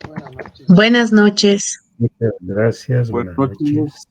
[SPEAKER 1] Buenas noches.
[SPEAKER 4] Buenas noches.
[SPEAKER 5] Muchas gracias, buenas noches.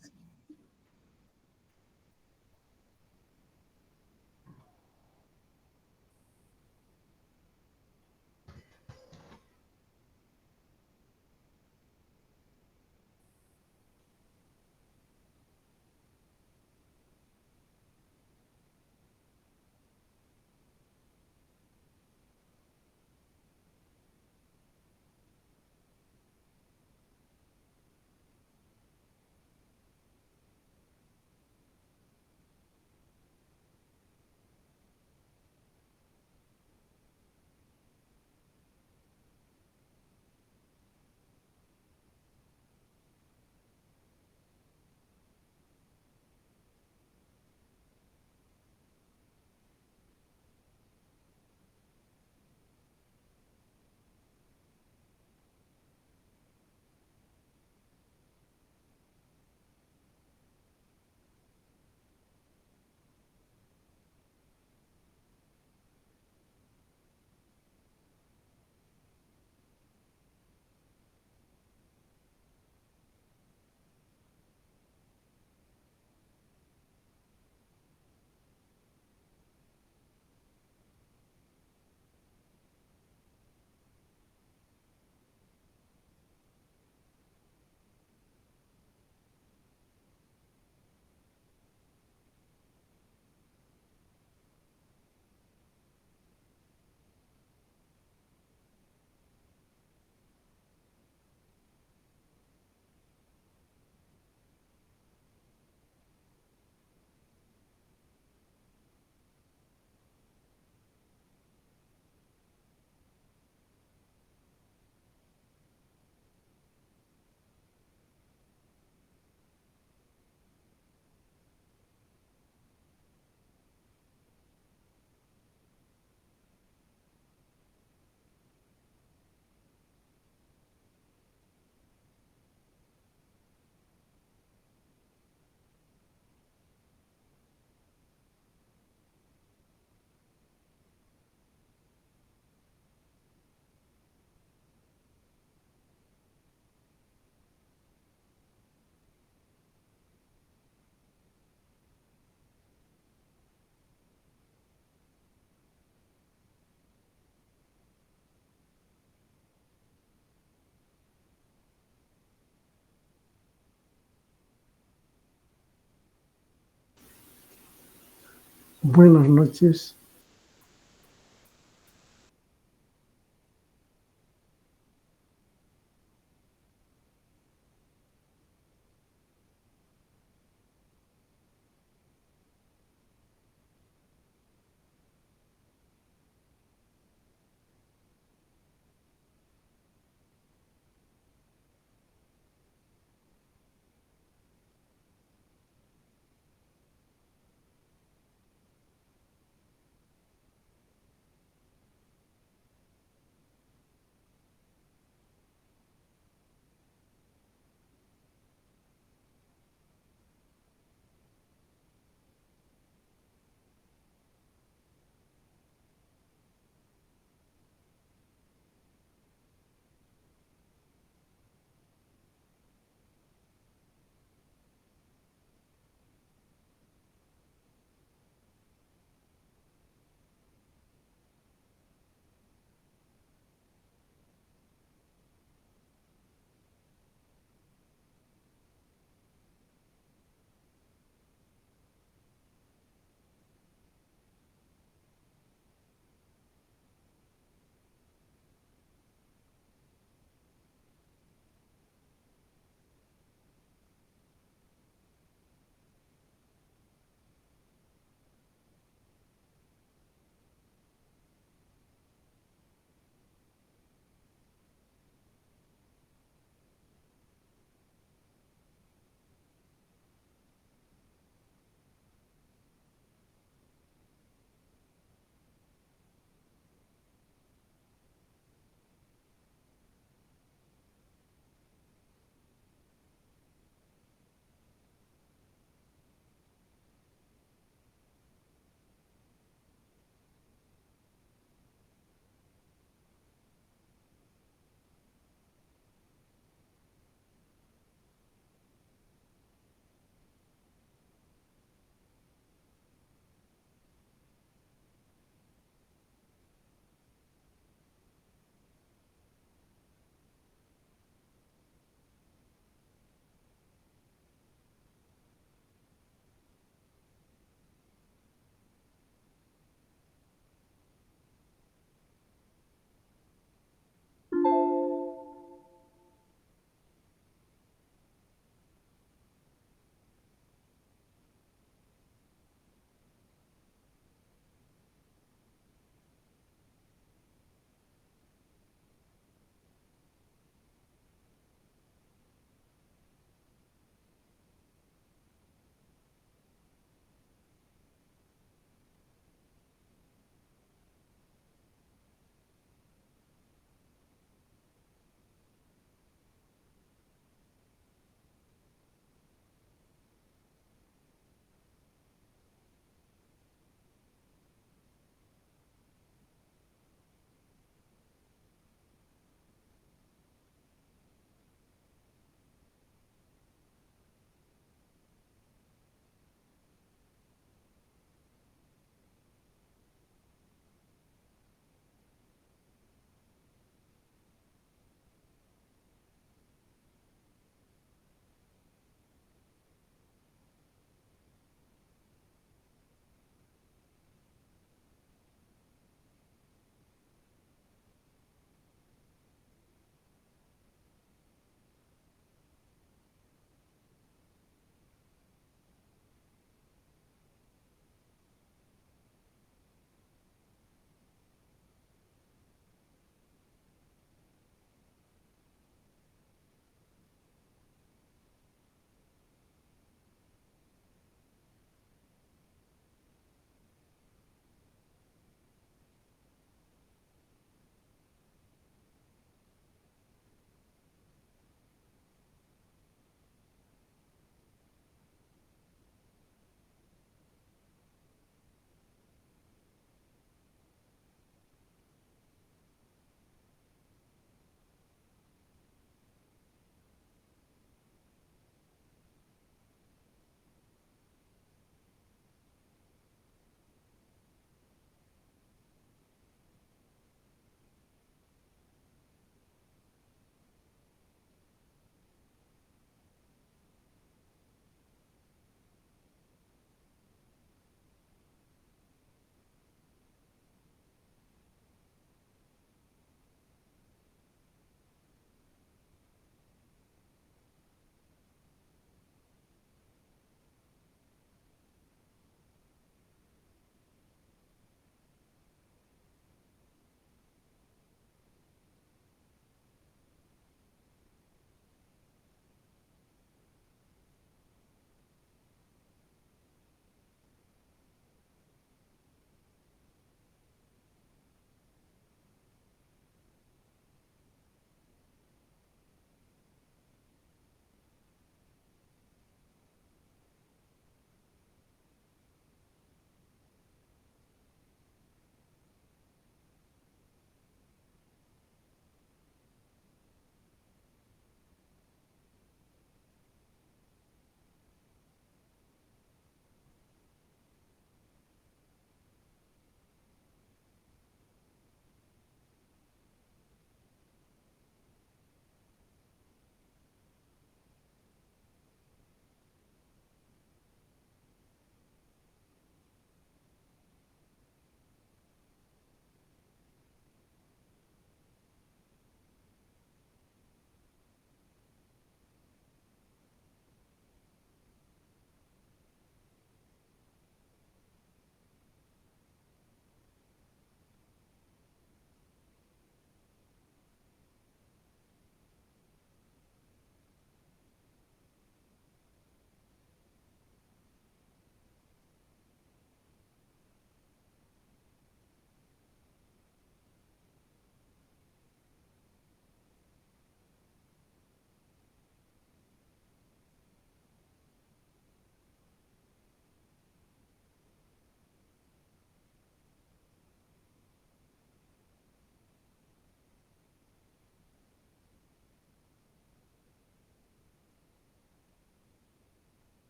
[SPEAKER 5] Buenas noches.